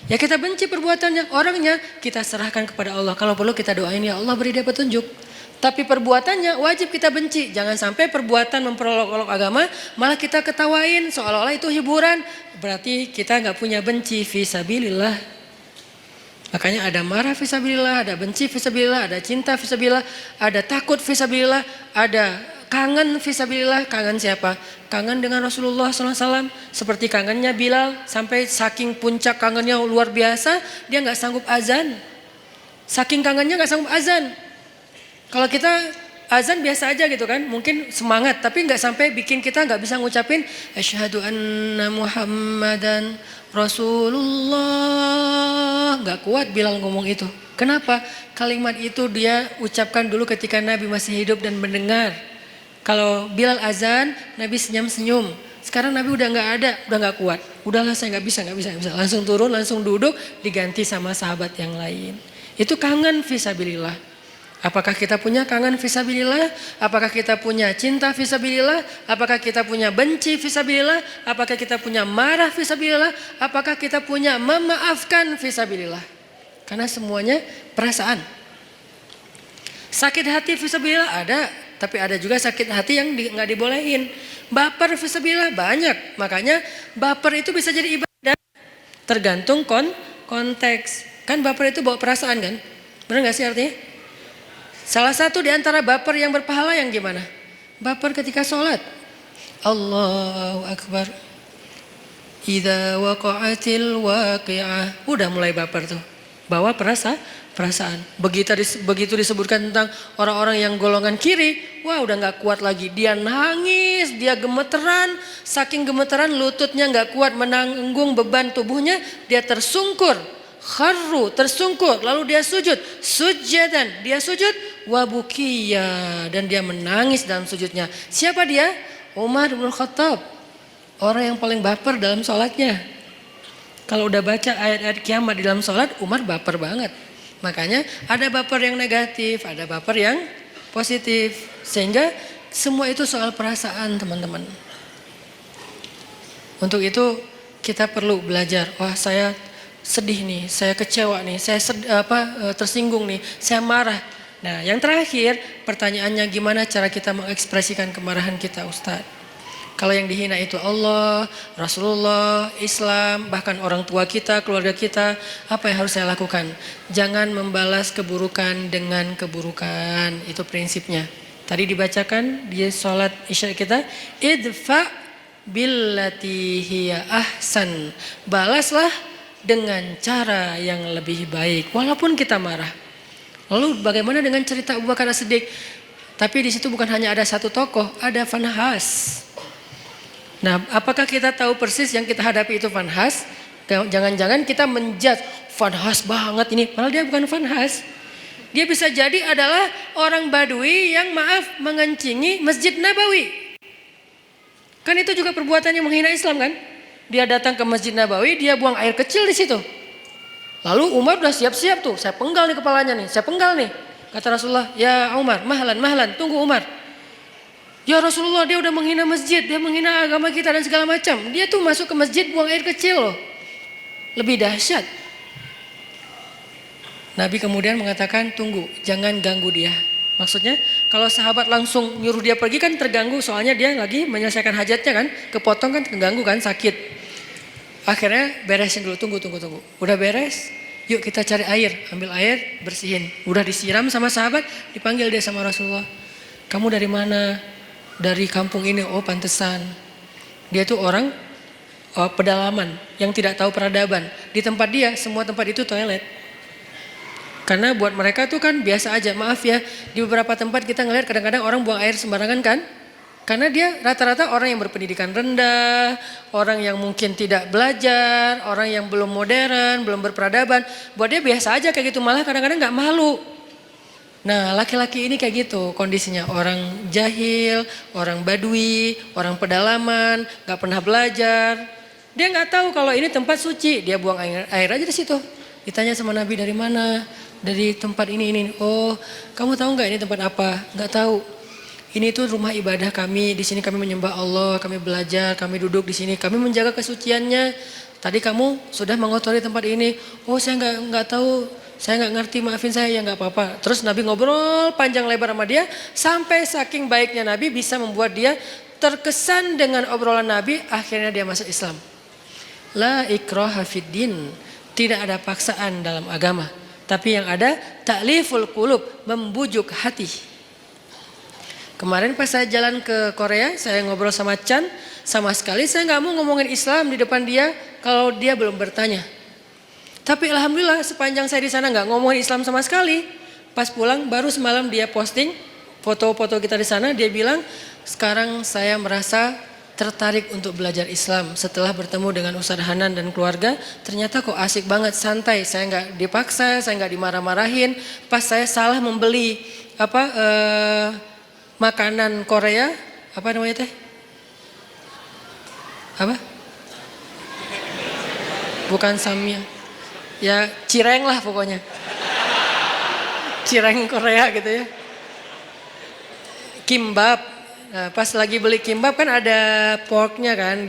Ya kita benci perbuatannya, orangnya kita serahkan kepada Allah. Kalau perlu kita doain, ya Allah beri dia petunjuk. Tapi perbuatannya wajib kita benci. Jangan sampai perbuatan memperolok-olok agama malah kita ketawain seolah-olah itu hiburan. Berarti kita nggak punya benci fisabilillah. Makanya ada marah fisabilillah, ada benci fisabilillah, ada cinta fisabilillah, ada takut fisabilillah, ada kangen fisabilillah, kangen siapa? Kangen dengan Rasulullah SAW, seperti kangennya Bilal, sampai saking puncak kangennya luar biasa, dia nggak sanggup azan. Saking kangennya nggak sanggup azan. Kalau kita azan biasa aja gitu kan, mungkin semangat, tapi nggak sampai bikin kita nggak bisa ngucapin asyhadu anna Muhammadan Rasulullah. Nggak kuat Bilal ngomong itu. Kenapa? Kalimat itu dia ucapkan dulu ketika Nabi masih hidup dan mendengar. Kalau Bilal azan, Nabi senyum-senyum. Sekarang Nabi udah nggak ada, udah nggak kuat. Udahlah saya nggak bisa. Langsung turun, langsung duduk, diganti sama sahabat yang lain. Itu kangen fisabilillah. Apakah kita punya kangen fisabilillah? Apakah kita punya cinta fisabilillah? Apakah kita punya benci fisabilillah? Apakah kita punya marah fisabilillah? Apakah kita punya memaafkan fisabilillah? Karena semuanya perasaan. Sakit hati fisabilillah ada, tapi ada juga sakit hati yang nggak dibolehin. Baper fisabilillah banyak, makanya baper itu bisa jadi ibadah. Tergantung konteks. Kan baper itu bawa perasaan kan? Benar nggak sih artinya? Salah satu di antara baper yang berpahala yang gimana? Baper ketika sholat. Allahu Akbar. Idza waqa'atil waqi'ah. Udah mulai baper tuh. Bawa perasaan. Begitu disebutkan tentang orang-orang yang golongan kiri, wah udah nggak kuat lagi. Dia nangis, dia gemeteran, saking gemeteran lututnya nggak kuat menanggung beban tubuhnya, dia tersungkur, tersungkur, lalu dia sujud, sujadan, dia sujud, wabukiya, dan dia menangis dalam sujudnya. Siapa dia? Umar bin Khattab, orang yang paling baper dalam sholatnya. Kalau udah baca ayat-ayat kiamat di dalam sholat, Umar baper banget. Makanya ada baper yang negatif, ada baper yang positif. Sehingga semua itu soal perasaan teman-teman. Untuk itu kita perlu belajar. Wah saya sedih nih, saya kecewa nih, saya tersinggung nih, saya marah. Nah yang terakhir pertanyaannya gimana cara kita mengekspresikan kemarahan kita Ustadz? Kalau yang dihina itu Allah, Rasulullah, Islam, bahkan orang tua kita, keluarga kita, apa yang harus saya lakukan? Jangan membalas keburukan dengan keburukan, itu prinsipnya. Tadi dibacakan di sholat isya kita, idfa billati hiya ahsan. Balaslah dengan cara yang lebih baik, walaupun kita marah. Lalu bagaimana dengan cerita Abu Bakar As-Siddiq? Tapi di situ bukan hanya ada satu tokoh, ada Fanhas. Nah, apakah kita tahu persis yang kita hadapi itu Fanhas? Jangan-jangan kita menjudge Fanhas banget ini, padahal dia bukan Fanhas. Dia bisa jadi adalah orang Badui yang mengencingi Masjid Nabawi. Kan itu juga perbuatan yang menghina Islam kan? Dia datang ke Masjid Nabawi, dia buang air kecil di situ. Lalu Umar udah siap-siap tuh, saya penggal nih kepalanya nih, saya penggal nih. Kata Rasulullah, ya Umar, mahlan, tunggu Umar. Ya Rasulullah, dia udah menghina masjid, dia menghina agama kita dan segala macam. Dia tuh masuk ke masjid buang air kecil loh. Lebih dahsyat. Nabi kemudian mengatakan, tunggu, jangan ganggu dia. Maksudnya kalau sahabat langsung nyuruh dia pergi kan terganggu, soalnya dia lagi menyelesaikan hajatnya kan, kepotong kan terganggu kan, sakit. Akhirnya beresin dulu, tunggu. Udah beres, yuk kita cari air, ambil air, bersihin. Udah disiram sama sahabat, dipanggil dia sama Rasulullah. Kamu dari mana? Dari kampung ini. Oh pantesan. Dia tuh orang pedalaman yang tidak tahu peradaban. Di tempat dia, semua tempat itu toilet. Karena buat mereka tuh kan biasa aja. Maaf ya, di beberapa tempat kita ngelihat kadang-kadang orang buang air sembarangan kan. Karena dia rata-rata orang yang berpendidikan rendah, orang yang mungkin tidak belajar, orang yang belum modern, belum berperadaban. Buat dia biasa aja kayak gitu, malah kadang-kadang gak malu. Nah laki-laki ini kayak gitu kondisinya, orang jahil, orang badui, orang pedalaman, gak pernah belajar. Dia gak tahu kalau ini tempat suci, dia buang air aja di situ. Ditanya sama Nabi dari mana? Dari tempat ini. Oh kamu tahu gak ini tempat apa? Gak tahu. Ini tuh rumah ibadah kami, di sini kami menyembah Allah, kami belajar, kami duduk di sini, kami menjaga kesuciannya. Tadi kamu sudah mengotori tempat ini. Oh saya nggak tahu, saya nggak ngerti, maafin saya ya nggak apa-apa. Terus Nabi ngobrol panjang lebar sama dia, sampai saking baiknya Nabi bisa membuat dia terkesan dengan obrolan Nabi, akhirnya dia masuk Islam. La ikraha fiddin, tidak ada paksaan dalam agama, tapi yang ada ta'liful qulub, membujuk hati. Kemarin pas saya jalan ke Korea, saya ngobrol sama Chan, sama sekali saya nggak mau ngomongin Islam di depan dia kalau dia belum bertanya. Tapi alhamdulillah sepanjang saya di sana nggak ngomongin Islam sama sekali. Pas pulang baru semalam dia posting foto-foto kita di sana, dia bilang sekarang saya merasa tertarik untuk belajar Islam setelah bertemu dengan Ustadz Hanan dan keluarga. Ternyata kok asik banget, santai, saya nggak dipaksa, saya nggak dimarah-marahin. Pas saya salah membeli makanan Korea, apa namanya teh? Apa? Bukan samyang. Ya cireng lah pokoknya. Cireng Korea gitu ya. Kimbap. Nah, pas lagi beli kimbap kan ada porknya kan.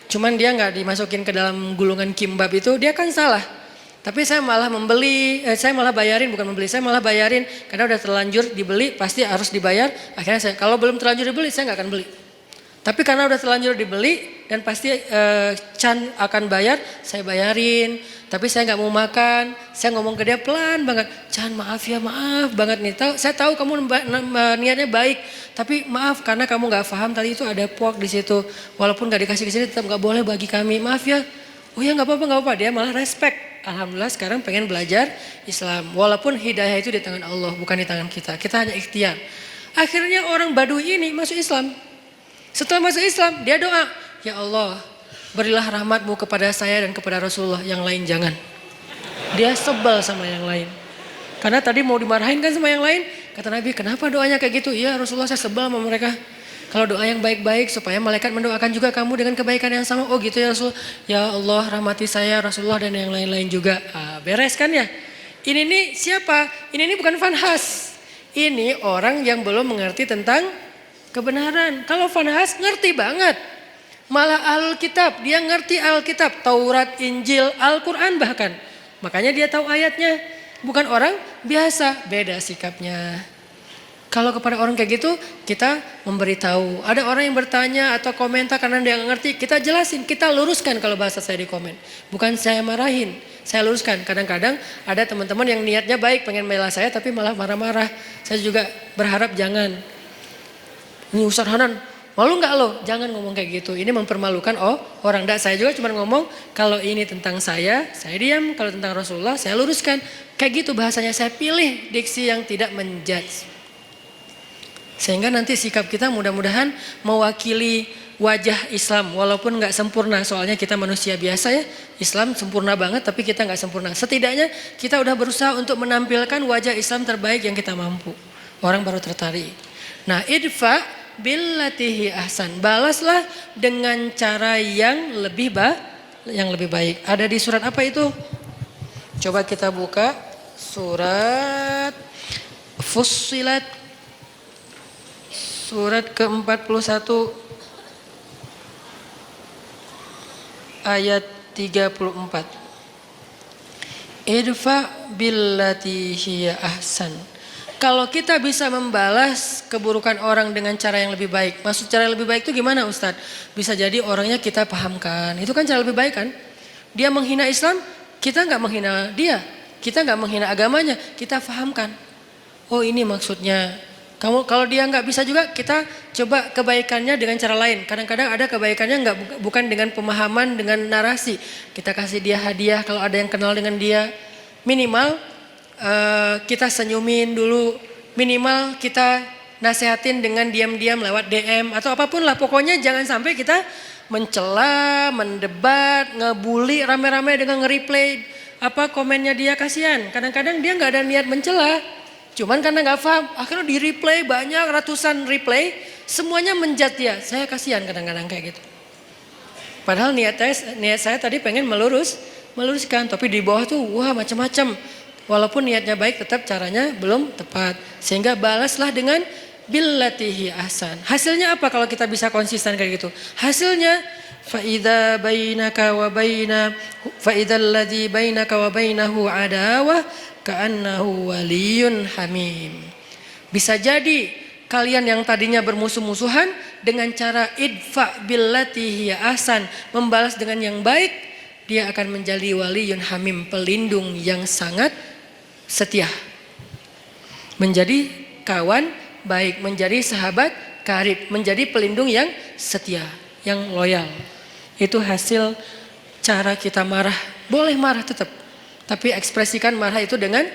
Cuman dia nggak dimasukin ke dalam gulungan kimbap itu, dia kan salah. Tapi saya malah saya malah bayarin, bukan membeli, saya malah bayarin karena udah terlanjur dibeli pasti harus dibayar. Akhirnya kalau belum terlanjur dibeli saya nggak akan beli. Tapi karena udah terlanjur dibeli dan pasti Chan akan bayar, saya bayarin. Tapi saya nggak mau makan, saya ngomong ke dia pelan banget. Chan maaf ya, maaf banget nih. Saya tahu kamu niatnya baik, tapi maaf karena kamu nggak paham tadi itu ada pork di situ. Walaupun nggak dikasih di sini tetap nggak boleh bagi kami. Maaf ya. Oh ya nggak apa-apa. Dia malah respect. Alhamdulillah sekarang pengen belajar Islam. Walaupun hidayah itu di tangan Allah, bukan di tangan kita. Kita hanya ikhtiar. Akhirnya orang Baduy ini masuk Islam. Setelah masuk Islam, dia doa, ya Allah, berilah rahmatmu kepada saya dan kepada Rasulullah, yang lain jangan. Dia sebel sama yang lain. Karena tadi mau dimarahin kan sama yang lain. Kata Nabi, kenapa doanya kayak gitu? Iya Rasulullah, saya sebel sama mereka. Kalau doa yang baik-baik supaya malaikat mendoakan juga kamu dengan kebaikan yang sama. Oh gitu ya Rasul. Ya Allah rahmati saya, Rasulullah dan yang lain-lain juga. Beres kan ya? Ini nih siapa? Ini bukan Fanhas. Ini orang yang belum mengerti tentang kebenaran. Kalau Fanhas ngerti banget. Malah Alkitab, dia ngerti Alkitab, Taurat, Injil, Al-Quran bahkan. Makanya dia tahu ayatnya. Bukan orang biasa, beda sikapnya. Kalau kepada orang kayak gitu, kita memberitahu. Ada orang yang bertanya atau komentar karena dia nggak ngerti, kita jelasin, kita luruskan kalau bahasa saya di komen. Bukan saya marahin, saya luruskan. Kadang-kadang ada teman-teman yang niatnya baik, pengen bela saya tapi malah marah-marah. Saya juga berharap jangan. Ini Ustadz Hanan, malu nggak lo? Jangan ngomong kayak gitu. Ini mempermalukan orang. Saya juga cuma ngomong kalau ini tentang saya diam. Kalau tentang Rasulullah, saya luruskan. Kayak gitu bahasanya, saya pilih diksi yang tidak menjudge. Sehingga nanti sikap kita mudah-mudahan mewakili wajah Islam. Walaupun nggak sempurna, soalnya kita manusia biasa ya. Islam sempurna banget tapi kita nggak sempurna. Setidaknya kita udah berusaha untuk menampilkan wajah Islam terbaik yang kita mampu. Orang baru tertarik. Nah, idfa billatihi ahsan. Balaslah dengan cara yang lebih baik. Ada di surat apa itu? Coba kita buka surat Fussilat surat ke-41 ayat 34. Idfa billati hiya ahsan. Kalau kita bisa membalas keburukan orang dengan cara yang lebih baik. Maksud cara yang lebih baik itu gimana Ustadz? Bisa jadi orangnya kita pahamkan. Itu kan cara lebih baik kan? Dia menghina Islam, kita nggak menghina dia. Kita nggak menghina agamanya, kita pahamkan. Oh ini maksudnya. Kalau dia nggak bisa juga, kita coba kebaikannya dengan cara lain. Kadang-kadang ada kebaikannya bukan dengan pemahaman, dengan narasi. Kita kasih dia hadiah kalau ada yang kenal dengan dia. Minimal kita senyumin dulu, minimal kita nasehatin dengan diam-diam lewat DM atau apapun lah. Pokoknya jangan sampai kita mencela, mendebat, ngebully rame-rame dengan nge-replay komennya dia. Kasihan, kadang-kadang dia nggak ada niat mencela, cuman karena nggak paham, akhirnya di replay banyak ratusan replay, semuanya menjat dia. Saya kasihan kadang-kadang kayak gitu. Padahal niat saya tadi pengen meluruskan, tapi di bawah tuh wah macam-macam. Walaupun niatnya baik, tetap caranya belum tepat. Sehingga balaslah dengan billatihi ahsan. Hasilnya apa kalau kita bisa konsisten kayak gitu? Hasilnya فَإِذَا بَيْنَكَ فَإِذَا الَّذِي بَيْنَكَ وَبَيْنَهُ عَدَاوَةٌ كَأَنَّهُ وَلِيٌّ حَمِيمٌ. Bisa jadi kalian yang tadinya bermusuh-musuhan dengan cara idfa billati hiya ahsan, membalas dengan yang baik, dia akan menjadi waliyun hamim, pelindung yang sangat setia. Menjadi kawan baik, menjadi sahabat karib, menjadi pelindung yang setia, yang loyal. Itu hasil cara kita marah. Boleh marah tetap, tapi ekspresikan marah itu dengan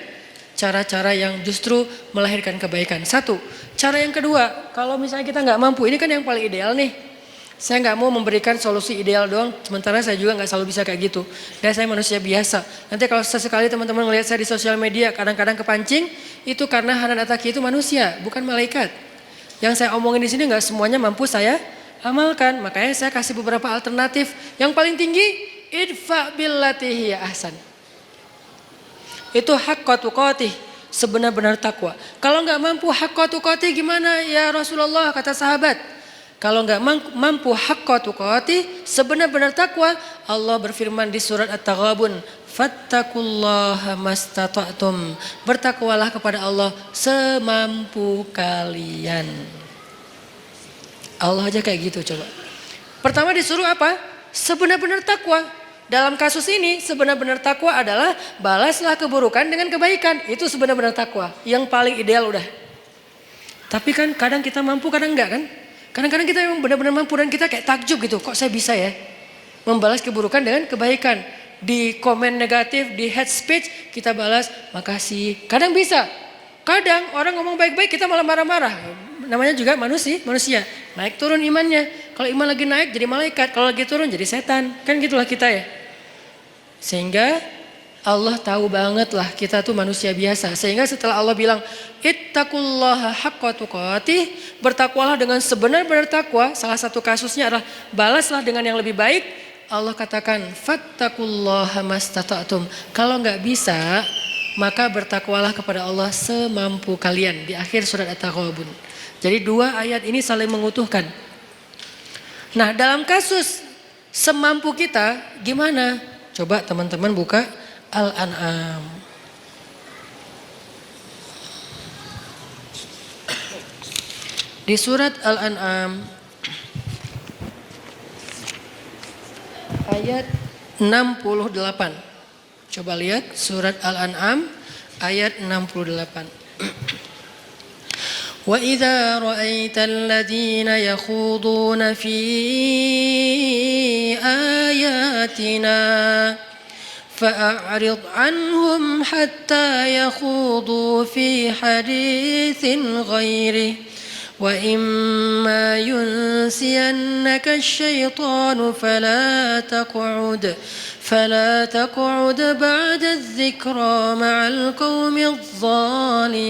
cara-cara yang justru melahirkan kebaikan. Satu. Cara yang kedua, kalau misalnya kita nggak mampu, ini kan yang paling ideal nih. Saya nggak mau memberikan solusi ideal doang, sementara saya juga nggak selalu bisa kayak gitu. Dan saya manusia biasa. Nanti kalau sesekali teman-teman ngelihat saya di sosial media, kadang-kadang kepancing, itu karena Hanan Ataki itu manusia, bukan malaikat. Yang saya omongin di sini nggak semuanya mampu saya amalkan. Makanya saya kasih beberapa alternatif. Yang paling tinggi, idfa billati hiya ahsan. Itu haqqa tuqatih, sebenar-benar takwa. Kalau nggak mampu haqqa tuqatih gimana ya Rasulullah, kata sahabat. Kalau nggak mampu haqqa tuqatih, sebenar-benar takwa, Allah berfirman di surat At-Taghabun, fattaqullaha mastata'tum. Bertakwalah kepada Allah semampu kalian. Allah aja kayak gitu coba. Pertama disuruh apa? Sebenar-benar takwa. Dalam kasus ini sebenar-benar takwa adalah balaslah keburukan dengan kebaikan. Itu sebenar-benar takwa. Yang paling ideal udah. Tapi kan kadang kita mampu, kadang enggak kan? Kadang-kadang kita memang benar-benar mampu dan kita kayak takjub gitu. Kok saya bisa ya membalas keburukan dengan kebaikan. Di komen negatif, di hate speech kita balas makasih. Kadang bisa. Kadang orang ngomong baik-baik kita malah marah-marah. Namanya juga manusia. Naik turun imannya. Kalau iman lagi naik jadi malaikat. Kalau lagi turun jadi setan. Kan gitulah kita ya. Sehingga Allah tahu banget lah kita tuh manusia biasa. Sehingga setelah Allah bilang ittaqullaha haqqa tuqatih, bertakwalah dengan sebenar-benar takwa. Salah satu kasusnya adalah balaslah dengan yang lebih baik. Allah katakan fattaqullaha mastata'tum. Kalau nggak bisa maka bertakwalah kepada Allah semampu kalian. Di akhir surat At-Taghabun. Jadi dua ayat ini saling mengutuhkan. Nah dalam kasus semampu kita gimana? Coba teman-teman buka Al-An'am. Di surat Al-An'am ayat 68. Coba lihat surat Al-An'am ayat 68. Wa idza ra'aital ladzina yakhuduna fi ayatina فأعرض عنهم حتى يخوضوا في حديث غيره وإما ينسينك الشيطان فلا تقعد بعد الذكرى مع القوم الظالمين.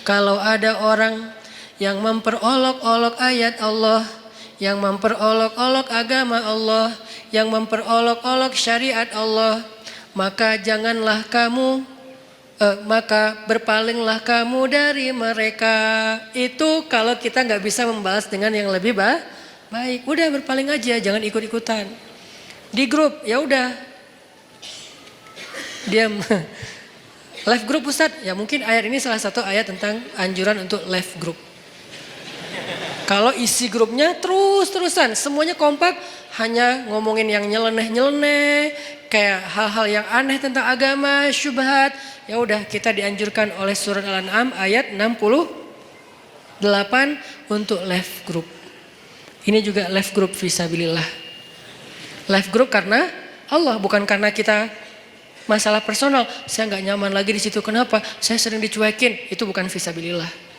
Kalau ada orang yang memperolok-olok ayat Allah, yang memperolok-olok agama Allah, yang memperolok-olok syariat Allah, maka janganlah kamu, maka berpalinglah kamu dari mereka. Itu kalau kita nggak bisa membalas dengan yang lebih baik, udah berpaling aja, jangan ikut-ikutan. Di grup, ya udah, diam. Live group Ustadz, ya mungkin ayat ini salah satu ayat tentang anjuran untuk live group. Kalau isi grupnya terus-terusan, semuanya kompak, hanya ngomongin yang nyeleneh-nyeleneh, kayak hal-hal yang aneh tentang agama, syubhat, ya udah kita dianjurkan oleh surat Al-An'am ayat 68 untuk live group. Ini juga live group fisabilillah. Live group karena Allah, bukan karena kita masalah personal. Saya nggak nyaman lagi di situ, kenapa? Saya sering dicuekin, itu bukan fisabilillah.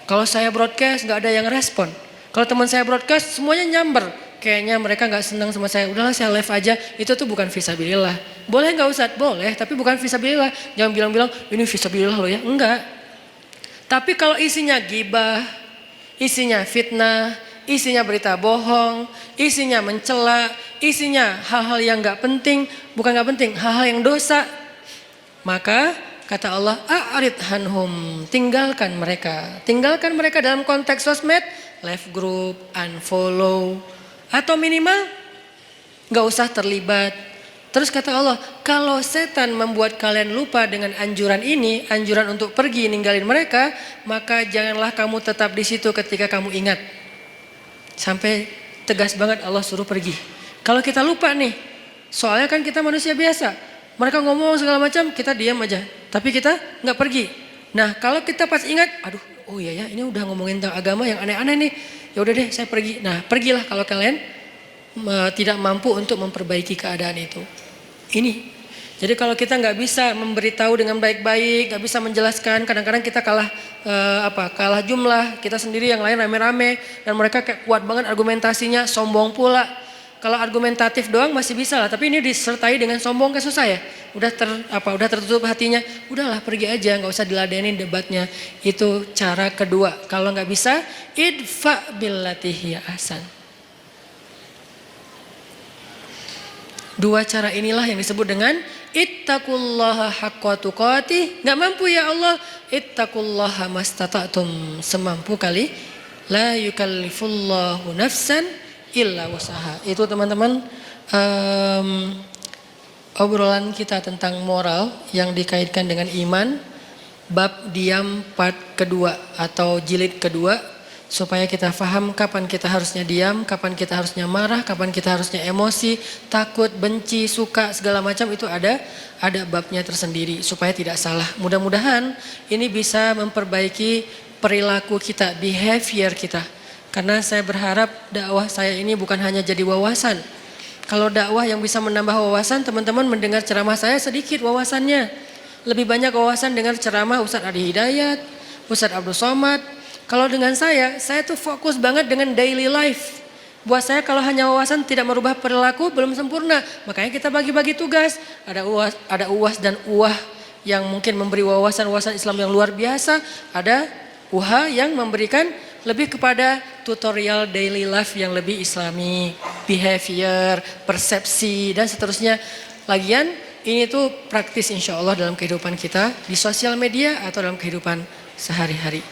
Kalau saya broadcast nggak ada yang respon. Kalau teman saya broadcast semuanya nyamber. Kayaknya mereka nggak senang sama saya. Udahlah saya live aja. Itu tuh bukan fisabilillah. Boleh nggak Ustadz? Boleh. Tapi bukan fisabilillah. Jangan bilang-bilang ini fisabilillah loh ya. Enggak. Tapi kalau isinya gibah, isinya fitnah, isinya berita bohong, isinya mencela, isinya hal-hal yang nggak penting, bukan nggak penting, hal-hal yang dosa, maka kata Allah, a'rid hanhum, tinggalkan mereka. Tinggalkan mereka dalam konteks sosmed, live group, unfollow, atau minimal gak usah terlibat. Terus kata Allah, kalau setan membuat kalian lupa dengan anjuran ini, anjuran untuk pergi ninggalin mereka, maka janganlah kamu tetap di situ ketika kamu ingat. Sampai tegas banget Allah suruh pergi. Kalau kita lupa nih, soalnya kan kita manusia biasa. Mereka ngomong segala macam, kita diam aja. Tapi kita nggak pergi. Nah kalau kita pas ingat, aduh oh iya ya ini udah ngomongin tentang agama yang aneh-aneh nih. Ya udah deh saya pergi. Nah pergilah kalau kalian tidak mampu untuk memperbaiki keadaan itu. Ini. Jadi kalau kita nggak bisa memberitahu dengan baik-baik, nggak bisa menjelaskan, kadang-kadang kita kalah jumlah, kita sendiri yang lain rame-rame, dan mereka kayak kuat banget argumentasinya, sombong pula. Kalau argumentatif doang masih bisa lah, tapi ini disertai dengan sombong kan susah ya. Udah tertutup hatinya, udahlah pergi aja, nggak usah diladenin debatnya. Itu cara kedua. Kalau nggak bisa, idfa billati hiya ahsan. Dua cara inilah yang disebut dengan ittaqullaha haqqa tuqatih. Nggak mampu ya Allah, ittaqullaha mastata'tum, semampu kali. La yukallifullahu nafsan illa wasaha. Itu teman-teman obrolan kita tentang moral yang dikaitkan dengan iman, bab diam part kedua atau jilid kedua, supaya kita paham kapan kita harusnya diam, kapan kita harusnya marah, kapan kita harusnya emosi, takut, benci, suka, segala macam itu ada babnya tersendiri supaya tidak salah. Mudah-mudahan ini bisa memperbaiki perilaku kita, behavior kita. Karena saya berharap dakwah saya ini bukan hanya jadi wawasan. Kalau dakwah yang bisa menambah wawasan, teman-teman mendengar ceramah saya sedikit wawasannya. Lebih banyak wawasan dengar ceramah Ustadz Adi Hidayat, Ustadz Abdul Somad. Kalau dengan saya tuh fokus banget dengan daily life. Buat saya kalau hanya wawasan tidak merubah perilaku belum sempurna. Makanya kita bagi-bagi tugas. Ada UAS dan UAH yang mungkin memberi wawasan Islam yang luar biasa. Ada UHA yang memberikan lebih kepada tutorial daily life yang lebih islami. Behavior, persepsi dan seterusnya. Lagian ini tuh praktis insya Allah dalam kehidupan kita. Di sosial media atau dalam kehidupan sehari-hari.